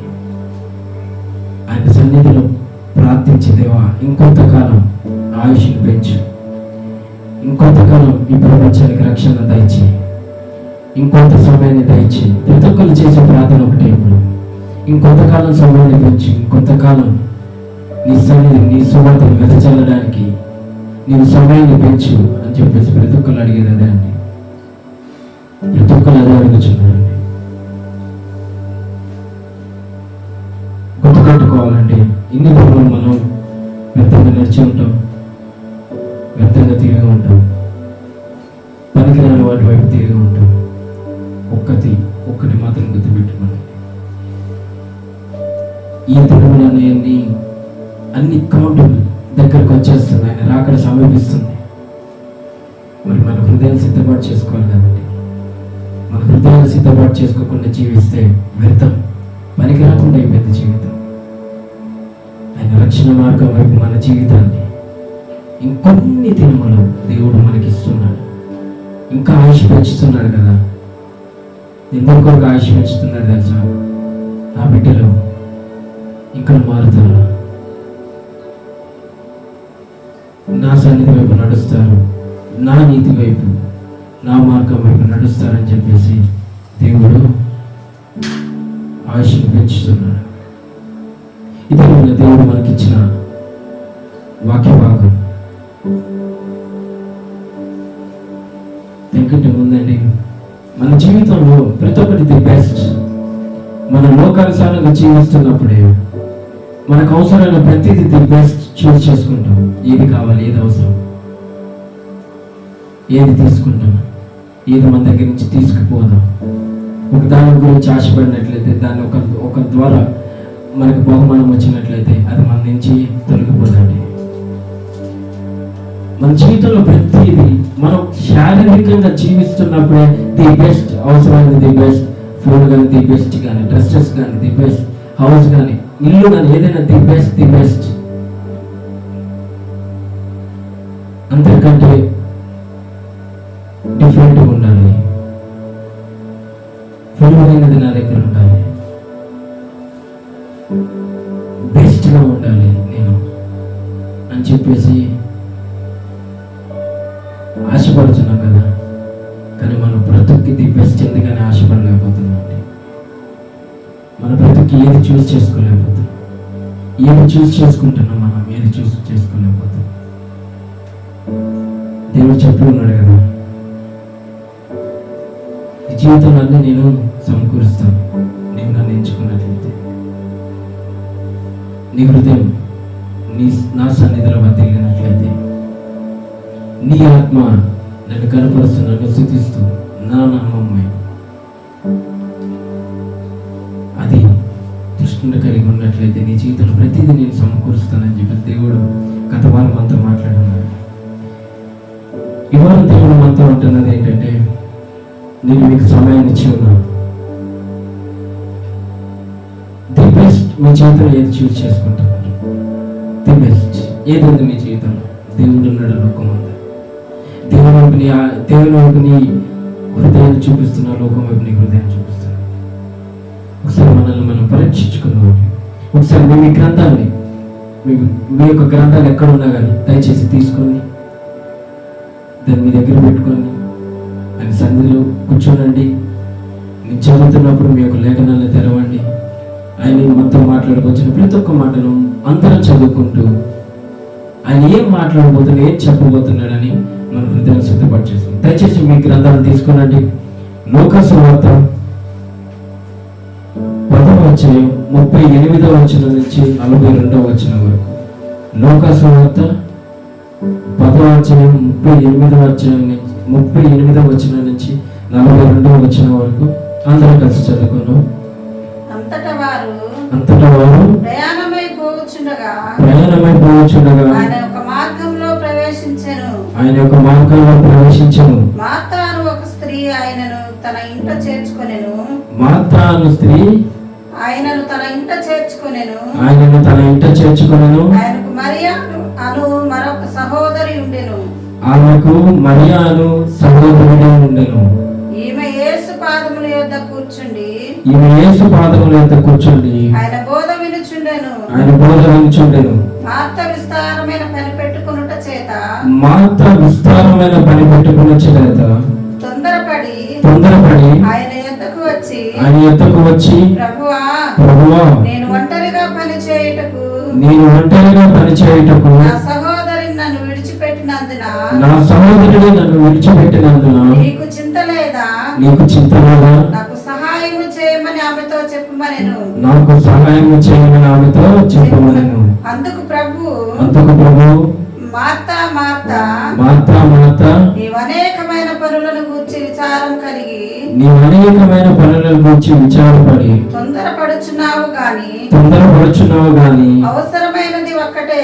ఆయన సన్నిధిలో ప్రార్థించి, దేవా ఇంకొంతకాలం ఆయుష్ని పెంచు, ఇంకొంతకాలం ఈ ప్రపంచానికి రక్షణ దయచి, ఇంకొంత సమయాన్ని దయచి. ప్రతి ఒక్కరు చేసే ప్రార్థన ఒకటే, ఇప్పుడు ఇంకొంతకాలం సమయాన్ని పెంచు, ఇంకొంతకాలం నీ సన్నిధి నీ సువార్తను వెదజల్లడానికి నీవు సమయాన్ని పెంచు అని చెప్పేసి ప్రతి ఒక్కరు అడిగేది అదే అండి. ప్రతి ఒక్కరు అదే అడుగుతున్నారండి. గుర్తుపెట్టుకోవాలండి, ఇన్ని రోజులు మనం వ్యర్థంగా నడిచి ఉంటాం, వ్యర్థంగా తిరిగి ఉంటాం, పనికిరాని వాటి వైపు తిరిగి ఉంటాం. ఒక్కటి మాత్రం గుర్తుపెట్టుకోండి, ఈ దినములన్నీ అన్ని కౌంటులు దగ్గరకు వచ్చేస్తుంది. ఆయన రాకడ సమీపిస్తుంది. మరి మన హృదయాన్ని సిద్ధపాటు చేసుకోవాలి కదండి. మన హృదయాన్ని సిద్ధపాటు చేసుకోకుండా జీవిస్తే వ్యర్థం, పనికి రాకుండా అయిపోయింది జీవితం. ఆయన రక్షణ మార్గం వైపు మన జీవితాన్ని ఇంకొన్ని దినములు దేవుడు మనకి ఇస్తున్నాడు. ఇంకా ఆయుష్ పెంచుతున్నాడు కదా. ఎందుకు ఒక ఆయుష్ పెంచుతున్నాడు తెలుసా? ఆ బిడ్డలు ఇంకా మారుతారు, నా సన్నిధి వైపు నడుస్తారు, నా నీతి వైపు, నా మార్గం వైపు నడుస్తారని చెప్పేసి దేవుడు ఆయుష్ని పెంచుతున్నాడు. ఇది దేవుడు మనకిచ్చిన వాక్య భాగం. ఎందుకంటే ముందండి మన జీవితంలో ప్రతి ఒక్కటి ది బెస్ట్. మన లోకానుసారంగా జీవిస్తున్నప్పుడే మనకు అవసరమైన ప్రతిదీ ది బెస్ట్ చూస్ చేసుకుంటాం. ఏది కావాలి, ఏది అవసరం, ఏది తీసుకుంటాం, ఏది మన దగ్గర నుంచి తీసుకుపోదాం. ఒక దాని గురించి ఆశపడినట్లయితే, దాన్ని ఒక ద్వారా మనకు బహుమానం వచ్చినట్లయితే అది మన నుంచి తొలగిపోదండి. మన జీవితంలో ప్రతిదీ మనం శారీరకంగా జీవిస్తున్నప్పుడే ది బెస్ట్, అవసరమైనది ది బెస్ట్, ఫోన్ కానీ ది బెస్ట్, కానీ డ్రెస్సెస్ కానీ ది బెస్ట్, హౌస్ కానీ ఇల్లు కానీ ఏదైనా ది బెస్ట్. అంతకంటే డిఫరెంట్గా ఉండాలి, ఫుల్మైనది నా దగ్గర ఉండాలి, బెస్ట్గా ఉండాలి నేను అని చెప్పేసి ఆశపడుతున్నాం కదా. కానీ మన బ్రతుక్కి ది బెస్ట్ ఎందుకని ఆశపడలేకపోతున్నాం అండి. మన బ్రతుక్కి ఏది చూస్ చేసుకోలేకపోతున్నాం, ఏది చూస్ చేసుకుంటున్నాం, మనం ఏది చూస్ చేసుకోలేకపోతున్నాం. దేవుడు చెప్పి ఉన్నాడు కదా, ఈ జీవితంలో అన్నీ నేను సమకూరుస్తాను నీవు నన్ను ఎంచుకున్నట్లయితే. నీ హృదయం నా సన్నిధిలో వర్ధిల్లినట్లయితే నీ ఆత్మ నన్ను కనపరుస్తూ నన్ను స్తుతిస్తూ నా నామమై అది దృష్టిని కలిగి ఉన్నట్లయితే నీ జీవితంలో ప్రతిదీ నేను సమకూరుస్తానని చెప్పి దేవుడు గత వారం మనతో మాట్లాడున్నాడు. ఇవాళ దేవుడు మనతో ఉంటున్నది ఏంటంటే, నేను మీకు సమయాన్ని ఇచ్చి ఉన్నాను. ది బెస్ట్ మీ జీవితంలో ఏది చూస్ చేసుకుంటున్నారు? ది బెస్ట్ ఏది ఉంది మీ జీవితంలో? దేవుడు ఉన్నాడు లోకం అంతా. దేవుని వైపు నీ హృదయాన్ని చూపిస్తున్నా, లోకం వైపు నీ హృదయాన్ని చూపిస్తున్నా. ఒకసారి మనల్ని మనం పరీక్షించుకున్నాం. ఒకసారి మీ గ్రంథాన్ని మీ యొక్క గ్రంథాలు ఎక్కడున్నా కానీ దయచేసి తీసుకొని దాన్ని మీ దగ్గర పెట్టుకొని ఆయన సన్నిధిలో కూర్చోనండి. నేను చదువుతున్నప్పుడు మీ యొక్క లేఖనాలను తెరవండి. ఆయన మనతో మాట్లాడుకొచ్చిన ప్రతి ఒక్క మాటను అందరం చదువుకుంటూ ఆయన ఏం మాట్లాడబోతున్నాడు, ఏం చెప్పబోతున్నాడని మన హృదయాన్ని సిద్ధపాటు చేస్తాం. దయచేసి మీ గ్రంథాలను తీసుకునండి. లూకా సువార్త 10వ అధ్యాయం 38వ వచనం నుంచి 42వ వచనం వరకు. లూకా సువార్త 10వ అధ్యాయం 38వ వచనం నుంచి 42వ వచనం వరకు అందరూ కలిసి చదువుకున్నాం. అంతటా వారు ప్రయాణమై పోవచ్చుండగా ఆయన ఒక మార్గంలో ప్రవేశించెను. మార్తా అను ఒక స్త్రీ ఆయనను తన ఇంట చేర్చుకొనెను. ఆయనకు మరియా అను మరొక సహోదరి ఉండెను. ఈమె యేసు పాదముల యొద్ద కూర్చుండి ఆయన బోధ వినుచుండెను. మార్త విస్తారమైన పని పెట్టుకొనుట చేత తొందరపడి ఆయన యొద్దకు వచ్చి ప్రభువా నేను ఒంటరిగా పని చేయుటకు నా సహోదరిని నన్ను విడిచిపెట్టినందున నీకు చింత లేదా? నాకు సహాయం చేయమని ఆమెతో చెప్పమనెను. అందుకు ప్రభు మార్తా నీవు అనేకమైన పనులను గూర్చి విచారపడి తొందరపడుచున్నావు గాని అవసరమైనది ఒక్కటే.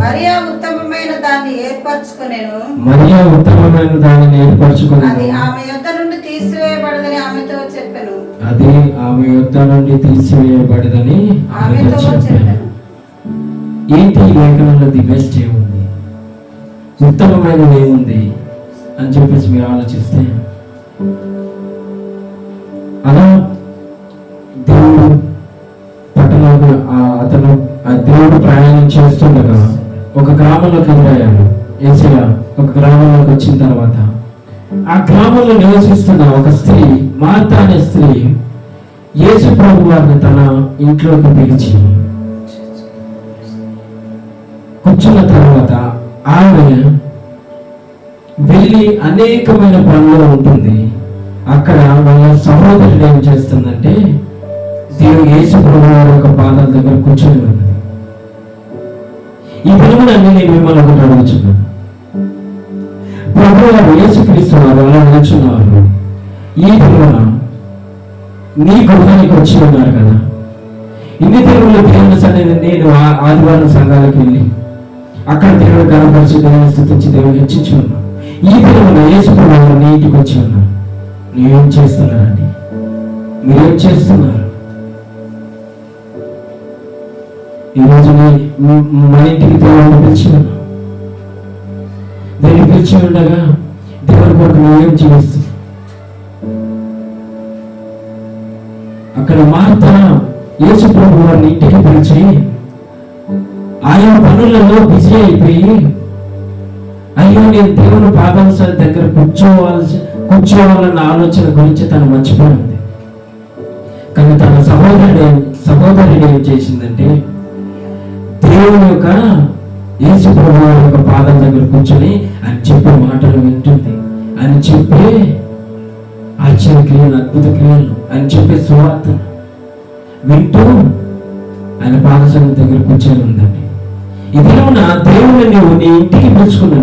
మరియా ఉత్తమమైన దాన్ని ఏర్పరచుకొనెను. అది ఆమె యొద్ద నుండి తీసివేయబడదని ఆమెతో చెప్పెను. ఏంటి ఈ లేఖనంలో ది బెస్ట్ ఏముంది, ఉత్తమమైనది ఏముంది అని చెప్పేసి మీరు ఆలోచిస్తే, అలా దేవుడు పట్టణంలో దేవుడు ప్రయాణం చేస్తుండగా ఒక గ్రామంలోకి ఎదురయ్యాడు. ఏసయ్య ఒక గ్రామంలోకి వచ్చిన తర్వాత ఆ గ్రామంలో నివసిస్తున్న ఒక స్త్రీ, మార్తా అనే స్త్రీ, యేసు ప్రభు వారిని తన ఇంట్లోకి పిలిచి కూర్చున్న తర్వాత ఆమె వెళ్ళి అనేకమైన పనులు ఉంటుంది. అక్కడ వాళ్ళ సహోదరుడు ఏం చేస్తుందంటే, దేవుడు యేసు ప్రభు వారి యొక్క పాదాల దగ్గర కూర్చొని ఉన్నది. ఈ దినములన్నీ నేను మిమ్మల్ని ఒకటి అడుగుతున్నాను. ప్రభు వారు యేసుక్రీస్తు వారు అలా నిలుచున్నారు. ఈ దినమున నీ గృహానికి వచ్చి ఉన్నారు కదా. ఇన్ని దినములు దేవుని సన్నిధిని నేను ఆదివారం సంఘాలకు వెళ్ళి అక్కడ దేవుడు గణపరిచి, దేవుని స్తుతించి, దేవుని హెచ్చించి ఉన్నాను. ఈ దినమున యేసు ప్రభు వారు నీ ఇంటికి వచ్చి ఉన్నారు. నువ్వేం చేస్తున్నారండి? మీరేం చేస్తున్నారు? ఈరోజు మన ఇంటికి దేవుడిని పిలిచి ఉన్నాం. దేవుని పిలిచి ఉండగా దేవుని కొరకు నువ్వేం జీవిస్తున్నావు? అక్కడ మార్తా యేసు ప్రభు వారిని ఇంటికి పిలిచి ఆయా పనులలో బిజీ అయిపోయి, అయ్యో నేను దేవుని పాదాల దగ్గర కూర్చోవాలన్న ఆలోచన గురించి తను మర్చిపోయింది. కానీ తన సహోదరుడు ఏం చేసిందంటే, దేవుని యొక్క యేసు ప్రభు యొక్క పాదం దగ్గర కూర్చొని ఆయన చెప్పే మాటలు వింటుంది. ఆయన చెప్పే ఆశ్చర్య క్రియలు, అద్భుత క్రియలు, ఆయన చెప్పే సువార్త వింటూ ఆయన పాదసంగం దగ్గర కూర్చొని ఉందండి. ఇదిలోన దేవుని నువ్వు నీ ఇంటికి పిలుచుకున్న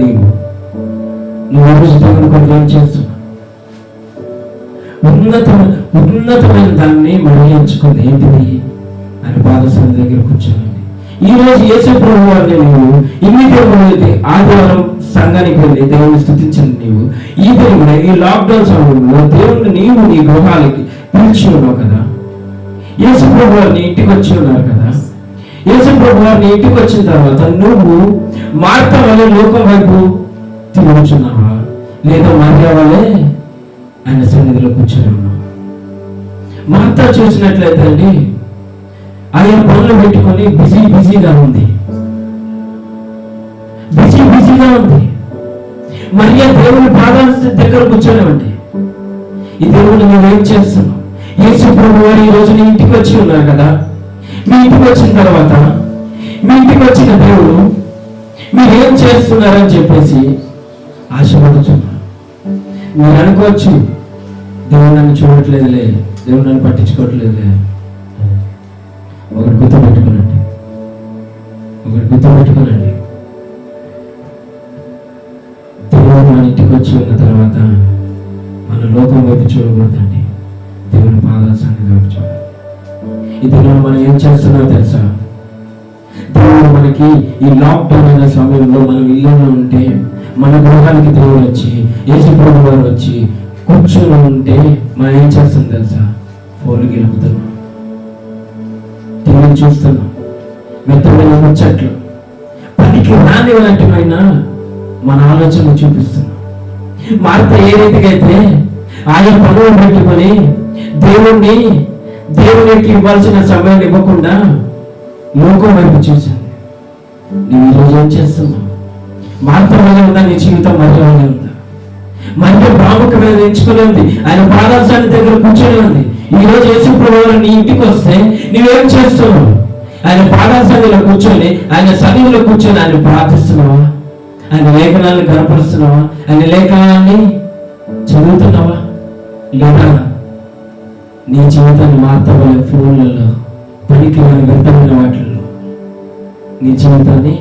నువ్వు ఆ రోజు దేవుని కొరకు ఏం చేస్తున్నావు? ఉన్నతమైన దాన్ని మళ్ళీ ఎంచుకుంది ఏంటిది అని పాదశాల దగ్గర కూర్చోండి. ఈ రోజు యేసు ప్రభు వారిని నువ్వు ఇన్ని దేవుడు ఆదివారం సంఘానికి వెళ్ళి దేవుని స్థుతించండి. నీవు ఈ దేవుడు ఈ లాక్డౌన్ సమయంలో దేవుడిని నీవు నీ గృహాలకి పిలిచి ఉన్నావు కదా. యేసు ప్రభు వారిని ఇంటికి వచ్చి ఉన్నారు కదా. యేసు ప్రభు వారిని ఇంటికి వచ్చిన తర్వాత నువ్వు మార్త వలె లోకం వైపు తిరుగుచున్నావా, లేదా మరియ వలె ఆయన సన్నిధిలో కూర్చొని ఉన్నావు? మార్త చూసినట్లయితే అండి ఆయన పనులు పెట్టుకొని బిజీగా ఉంది. మరియ దేవుని పాదాల దగ్గర కూర్చొని ఉంది. ఈ దేవుని నువ్వేం చేస్తున్నావు? యేసు ప్రభు వారు ఈ రోజు నీ ఇంటికి వచ్చి ఉన్నారు కదా. మీ ఇంటికి వచ్చిన తర్వాత మీ ఇంటికి వచ్చిన దేవుడు మీరేం చేస్తున్నారని చెప్పేసి ఆశపడుతున్నారు. మీరు అనుకోవచ్చు, దేవుడు నన్ను చూడట్లేదులే, దేవుడు నన్ను పట్టించుకోవట్లేదులే. ఒకటి గుర్తుపెట్టుకోనండి. దేవుడు మన ఇంటికి వచ్చి ఉన్న తర్వాత మన లోకం వైపు చూడకూడదండి, దేవుని పాదాల సన్నిధి వైపు చూడాలి. ఇది మనం ఏం చేస్తున్నామో తెలుసా? దేవుడు మనకి ఈ లాక్డౌన్ అనే సమయంలో మనం ఇల్లులో ఉంటే మన గృహానికి దేవుడు వచ్చి యేసు ప్రభు వారు వచ్చి కూర్చొని ఉంటే మనం ఏం చేస్తాం తెలుసా? ఫోన్లు గెలుపుతున్నాం, టీవీని చూస్తున్నాం, మెత్తమైన ముచ్చట్లు, పనికి రాని వంటిమైన మన ఆలోచనలు చూపిస్తున్నాం. మార్త ఏ రీతిగా అయితే ఆయన పనులు పెట్టుకొని దేవునికి ఇవ్వాల్సిన సమయాన్ని ఇవ్వకుండా లోకం వైపు చూశాను. నువ్వు ఈరోజు ఏం చేస్తున్నావు? మార్త వల్ల ఉందా నీ జీవితం? మరియ వల్ల ఉందా? మరియ ప్రాముఖ్యమైన ఎంచుకుని ఉంది, ఆయన పాదాల దగ్గర కూర్చొని ఉంది. ఈ రోజు యేసు ప్రభువు నీ ఇంటికి వస్తే నువ్వేం చేస్తున్నావు? ఆయన పాదాల సన్నిధిలో కూర్చొని ఆయన ప్రార్థిస్తున్నావా? ఆయన లేఖనాలను కనపరుస్తున్నావా? ఆయన లేఖనాన్ని చదువుతున్నావా? లేదా నీ జీవితాన్ని మార్తవలే ఫోన్లలో పనికి వ్యర్థమైన వాటిల్లో నీ జీవితాన్ని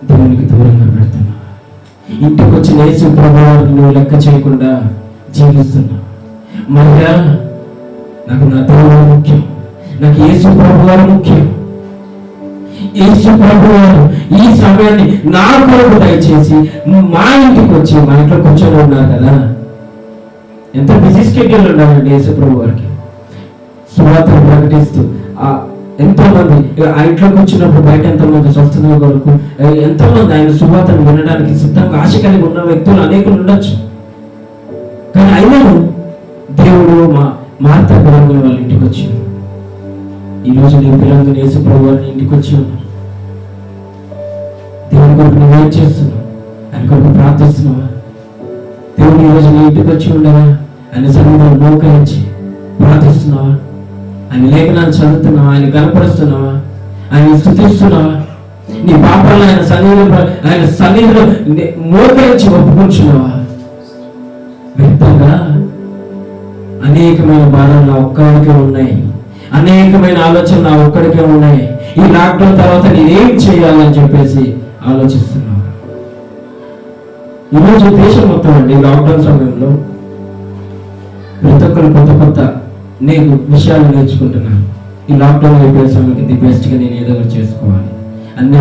దేవునికి దూరంగా పెడుతున్నావు? ఇంటికి వచ్చిన యేసు ప్రభువును నువ్వు లెక్క చేయకుండా జీవిస్తున్నావు. మరి నాకు నా దేవుడు ముఖ్యం, నాకు యేసు ప్రభు వారు ముఖ్యం. యేసు ప్రభు వారు ఈ సమయాన్ని నా కొరకు దయచేసి మా ఇంటికి వచ్చి మా ఇంట్లో కూర్చొని ఉన్నారు కదా. ఎంత బిజీ స్కెడ్యూల్ ఉండాలండి యేసు ప్రభు వారికి. సువార్త ప్రకటిస్తూ ఎంతో మంది ఆ ఇంట్లో కూర్చున్నప్పుడు బయట ఎంతోమంది స్వస్థతల కొరకు ఎంతో మంది ఆయన సువార్తను వినడానికి సిద్ధంగా ఆశ కలిగి ఉన్న వ్యక్తులు అనేకులు ఉండొచ్చు. కానీ అయినను దేవుడు మార్త పిల్లలు వాళ్ళ ఇంటికి వచ్చి ఈరోజు నీ పిల్లలు యేసు ప్రభు వారిని ఇంటికి వచ్చి ఉన్నారు. దేవుని కొరకు నువ్వేం చేస్తున్నావు? ఆయన కొరకు ప్రార్థిస్తున్నావా? దేవుడు ఈరోజు నీ ఇంటికి వచ్చి ఉండగా ఆయన సన్నిధిలో మోకరించి ప్రార్థిస్తున్నావా? ఆయన లేఖనాలు చదువుతున్నావా? ఆయన కనపరుస్తున్నావా? ఆయన స్తుతిస్తున్నావా? నీ పాపాలను ఆయన సన్నిధిలో మోకరించి ఒప్పుకుంటున్నావా? వ్యక్తంగా అనేకమైన బాధలు నా ఒక్కడికే ఉన్నాయి, అనేకమైన ఆలోచనలు నా ఒక్కడికే ఉన్నాయి. ఈ లాక్డౌన్ తర్వాత నేనేం చేయాలని చెప్పేసి ఆలోచిస్తున్నాను. ఈరోజు దేశం మొత్తం అండి లాక్డౌన్ సమయంలో ప్రతి ఒక్కరు కొత్త నేను విషయాలు నేర్చుకుంటున్నాను. ఈ లాక్డౌన్ అయిపోయే సమయానికి ది బెస్ట్గా నేను ఏదో ఒకటి చేసుకోవాలి అన్ని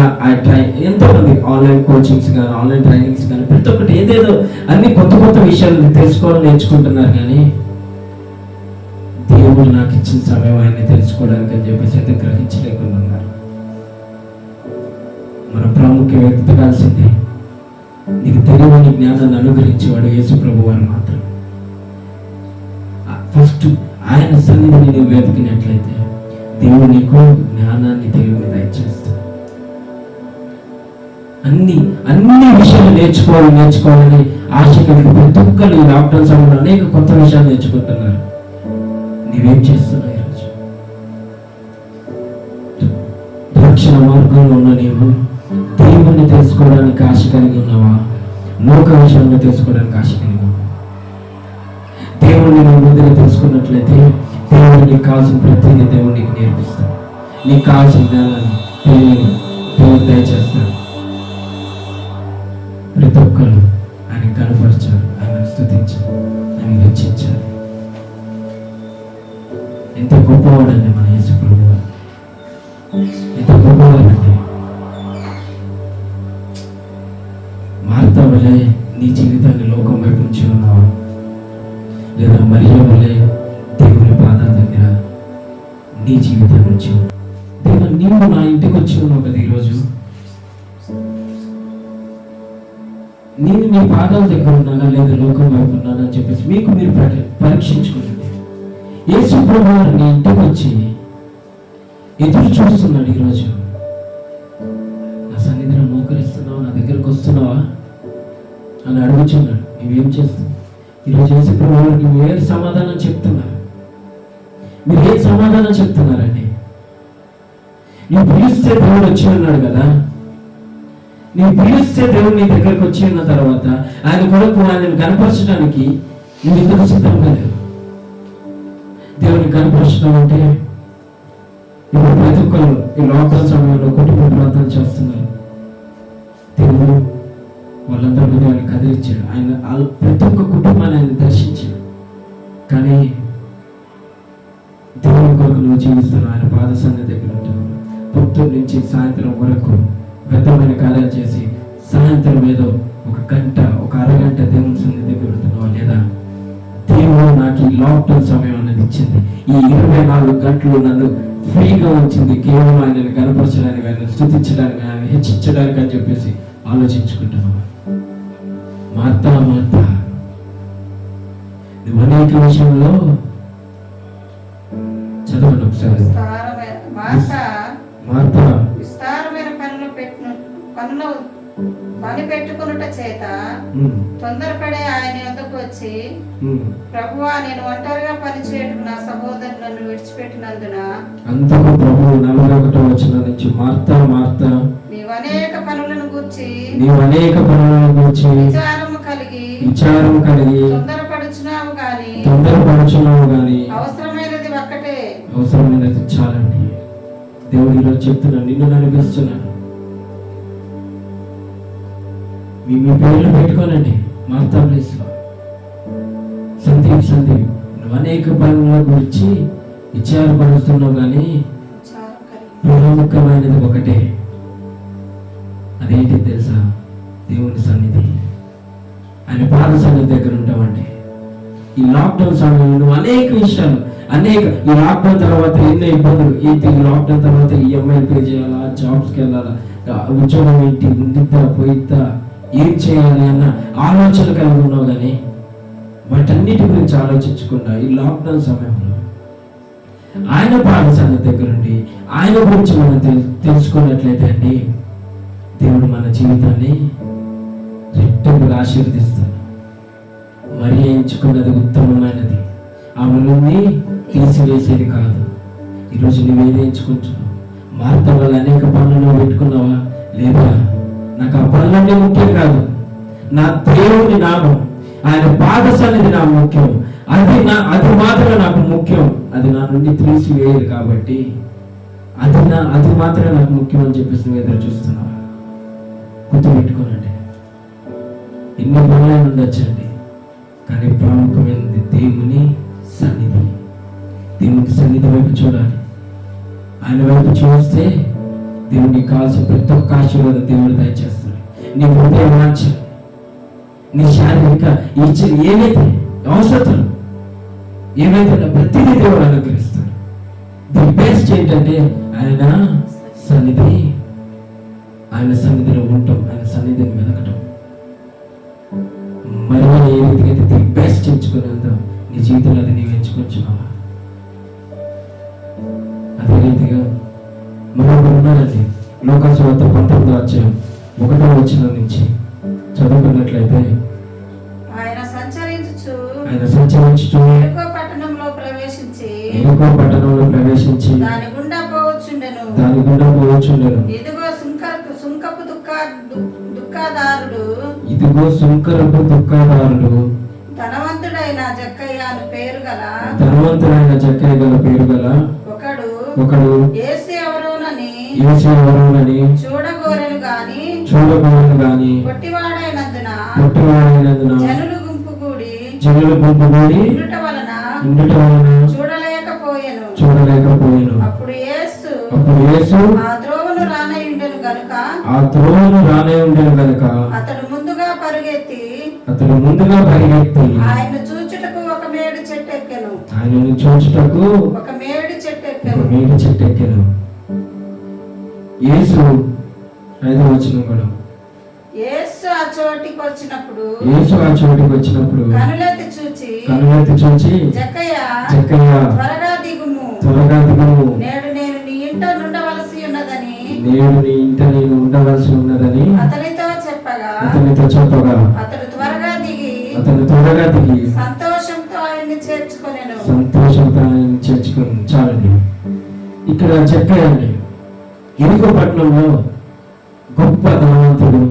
ఎంతోమంది ఆన్లైన్ కోచింగ్స్ కానీ ఆన్లైన్ ట్రైనింగ్స్ కానీ ప్రతి ఒక్కటి ఏదేదో అన్ని కొత్త విషయాలు తెలుసుకోవాలని నేర్చుకుంటున్నారు. కానీ దేవుడు నాకు ఇచ్చిన సమయం ఆయన్ని తెలుసుకోవడానికి అని చెప్పేసి అయితే గ్రహించలేకుండా ఉన్నారు. మన ప్రాముఖ్యం ఎత్తగాల్సిందే. నీకు తెలియని జ్ఞానాన్ని అనుగ్రహించేవాడు యేసు ప్రభు వారు మాత్రం. ఫస్ట్ ఆయన సన్నిధిని నువ్వు వెతికినట్లయితే దేవుడు నీకు జ్ఞానాన్ని తెలివిని దయచేస్తాడు. అన్ని విషయాలు నేర్చుకోవాలని ఆశ కలిగి ప్రతి ఒక్కరు ఈ లాక్డౌన్ సమయంలో అనేక కొత్త విషయాలు నేర్చుకుంటున్నారు. నీవేం చేస్తున్నావు? ఈరోజు రక్షణ మార్గంలో ఉన్న నీవు దేవుణ్ణి తెలుసుకోవడానికి ఆశ కలిగి ఉన్నావా? లోక విషయాన్ని తెలుసుకోవడానికి ఆశ కలిగి ఉన్నావా? దేవుడిని నువ్వు ముందుగా తెలుసుకున్నట్లయితే దేవుడు నీకు కావాల్సిన ప్రతిదీ దేవుడు నీకు నేర్పిస్తాడు. నీకు కావాల్సిన జ్ఞానాన్ని తెలియని దేవుడు దయచేస్తాడు. ప్రతి ఒక్కరు ఆయన కనపరచారు, ఆయన స్తుతించారు, ఆయన రక్షించారు. ఎంత గొప్పవాడండి మన యేసు ప్రభువు, ఎంత గొప్పవాడండి. మార్తా వలె నీ జీవితాన్ని లోకం వైపు ఉంచి ఉన్నావా, లేదా మరియ వలె దేవుని పాదాల దగ్గర నీ జీవితాన్ని ఉంచి ఉన్నావా? దేవా, నీవు నా ఇంటికి వచ్చి ఉన్నావు కదా ఈరోజు. నేను నీ పాదాల దగ్గర ఉన్నానా లేదా లోకం వైపు ఉన్నానా అని చెప్పేసి మీకు మీరు పరీక్షించుకోండి. యేసు ప్రభువు నీ ఇంటికి వచ్చి ఎదురు చూస్తున్నాడు ఈరోజు. నా సన్నిధిలో మోకరిస్తున్నావా, నా దగ్గరకు వస్తున్నావా అని అడుగుచున్నాడు. నువ్వేం చేస్తావు ఈరోజు? యేసు ప్రభువు నువ్వు ఏ సమాధానం చెప్తున్నారు? మీరు ఏ సమాధానం చెప్తున్నారండి? నువ్వు పిలిస్తే దేవుడు వచ్చి ఉన్నాడు కదా. నువ్వు పిలిస్తే దేవుడు నీ దగ్గరకు వచ్చి ఉన్న తర్వాత ఆయన కొరకు ఆయనను కనపరచడానికి నువ్వు ఇందుకు సిద్ధంగా లేవు. దేవుని కనపరచడం అంటే ఇప్పుడు ప్రతి ఒక్కరు ఈ లాక్డౌన్ సమయంలో కుటుంబ ప్రార్థన చేస్తున్నారు. దేవుడు వాళ్ళందరి మీద ఆయన కదిలించాడు. ఆయన ప్రతి ఒక్క కుటుంబాన్ని ఆయన దర్శించాడు. కానీ దేవుని కొరకు నువ్వు జీవిస్తున్నావు. ఆయన పాద సన్నిధి దగ్గర ఉంటావు. పొద్దున్న నుంచి సాయంత్రం వరకు వ్యర్థమైన కార్యాలు చేసి సాయంత్రం ఏదో ఒక గంట, ఒక అరగంట దేవుని సన్నిధి దగ్గర ఉంటున్నావా లేదా? దేవుడు నాకు ఈ లాక్డౌన్ సమయం అనేది ఇచ్చింది. ఈ 24 గంటలు నన్ను ఫ్రీగా ఉంచింది కేవలం ఆయనను కనపరచడానికి, ఆయన స్తుతించడానికి, ఆయన హెచ్చించడానికి అని చెప్పేసి ఆలోచించుకుంటున్నావా? మార్తా మార్తా, నువ్వు అనేక విషయంలో చదవండి ఒకసారి. మార్తా విస్తారమైన పనులు పని పెట్టుకున్నట చేత తొందరపడే ఆయన యొద్దకు వచ్చి, ప్రభువా, నేను ఒంటరిగా పని చేయటకు నా సహోదరులను విడిచిపెట్టినందున. అందుకు ప్రభువు 41వ వచనం నుంచి, మార్తా మార్తా, నీవు అనేక పనులను గూర్చి విచారము కలిగి తొందరపడుచున్నావు గాని అవసరమైనది చాలండి. దేవుడు ఈరోజు చెప్తున్నాను, నిన్ను నడిపిస్తున్నాను. మీ పేర్లు పెట్టుకోనండి. మార్తా ప్లేస్ లో సందీప్ నువ్వు అనేక పనుల గురించి విచారపడుతున్నావు కానీ ప్రముఖమైనది ఒకటే. అదేంటి తెలుసా? దేవుని సన్నిధి, ఆయన పాద సన్నిధి దగ్గర ఉంటామండి. ఈ లాక్డౌన్ సమయంలో నువ్వు అనేక విషయాలు, ఈ లాక్డౌన్ తర్వాత ఎన్నో ఇబ్బందులు, ఈ లాక్డౌన్ తర్వాత ఈఎంఐ పే చేయాలా, జాబ్స్కి వెళ్ళాలా, ఉద్యోగం ఏంటి, ఉండిద్దా పోయిద్దా, ఏం చేయాలి అన్న ఆలోచన కలిగి ఉన్నావు. కానీ వాటన్నిటి గురించి ఆలోచించకుండా ఈ లాక్డౌన్ సమయంలో ఆయన పాద సన్నిధి దగ్గర ఉండి ఆయన గురించి మనం తెలుసుకున్నట్లయితే అండి, దేవుడు మన జీవితాన్ని రెట్టింపుగా ఆశీర్వదిస్తాడు. మరి ఎంచుకున్నది ఉత్తమమైనది, ఆమె నుండి తీసివేసేది కాదు. ఈరోజు నువ్వేది ఎంచుకుంటున్నావు? మార్తా వల్ల అనేక పనులు పెట్టుకున్నావా లేదా? నాకు ఆ పనులన్నీ ముఖ్యం కాదు, నా దేవుని నామం, ఆయన పాద సన్నిధి నాకు ముఖ్యం. అది మాత్రమే నాకు ముఖ్యం. అది నా నుండి తీసివేయదు కాబట్టి అది మాత్రమే నాకు ముఖ్యం అని చెప్పేసి నువ్వు ఎదురు చూస్తున్నావా? గుర్తుపెట్టుకోనండి, ఎన్ని పనులైనా ఉండొచ్చండి, కానీ ప్రాముఖ్యమైనది దేవుని సన్నిధి. దేవునికి సన్నిధి వైపు చూడాలి. ఆయన వైపు చూస్తే దేవునికి కావాల్సిన ప్రతి ఒక్క ఆశీర్వాదం దేవుడు దయచేస్తాడు. నీ హృదయ వాంఛ, నీ శారీరక ఇచ్చిన ఏవైతే అవసరతలు ఏవైతే ప్రతిదీ దేవుడు అనుగ్రహిస్తాడు. ది బెస్ట్ ఏంటంటే ఆయన సన్నిధి, ఆయన సన్నిధిలో ఉండటం, ఆయన సన్నిధిని వెతకటం. మరి ఏ రీతిగా ది బెస్ట్ ఎంచుకునేందో నీ జీవితంలో అది నీవు ఎంచుకొచ్చున్నావా? అదే రీతిగా మరొకరు ఉన్నారండి. లోకాసు వార్త 19వ అధ్యాయం 1వ వచనం నుంచి చదువుకున్నట్లయితే, ఆయన సంచరించుచు ఎరికో పట్టణంలో ప్రవేశించి దాని గుండా పోవచ్చుండెను. ఇదిగో సుంకరపు దుఃఖదారుడు ధనవంతుడైన జక్కయ్య గల పేరు గల ఒకడు యేసు యేసు ఎవరునని చూడగోరెను గాని చూడకూడదు గాని పొట్టివాడైనందున పుట్టినవాడైనందున జనులు గుంపు కూడి జనులు గుంపుగూడి ఉండుట వలన చూడలేకపోయెను. అప్పుడు యేసు ఆ త్రోవను రానయుండెను గనుక అతడు ముందుగా పరిగెత్తి ఆయన చూచుటకు ఒక మేడి చెట్టు ఎక్కెను. ఒక మేడి చెట్టు ఎక్కెను. యేసు 5వ వచనం కూడా యేసు ఆ చోటికి వచ్చినప్పుడు కనులెత్తి చూచి జక్కయ్య త్వరగా దిగుము, నేడు నేను నీ ఇంట ఉండవలసి ఉన్నదని అతనితో చెప్పగా అతడు త్వరగా దిగి సంతోషంతో ఆయన్ని చేర్చుకొనెను. చాలండి. ఇక్కడ చెప్పేయండి, ఎరుకో పట్టణంలో గొప్ప ధనవంతుడు,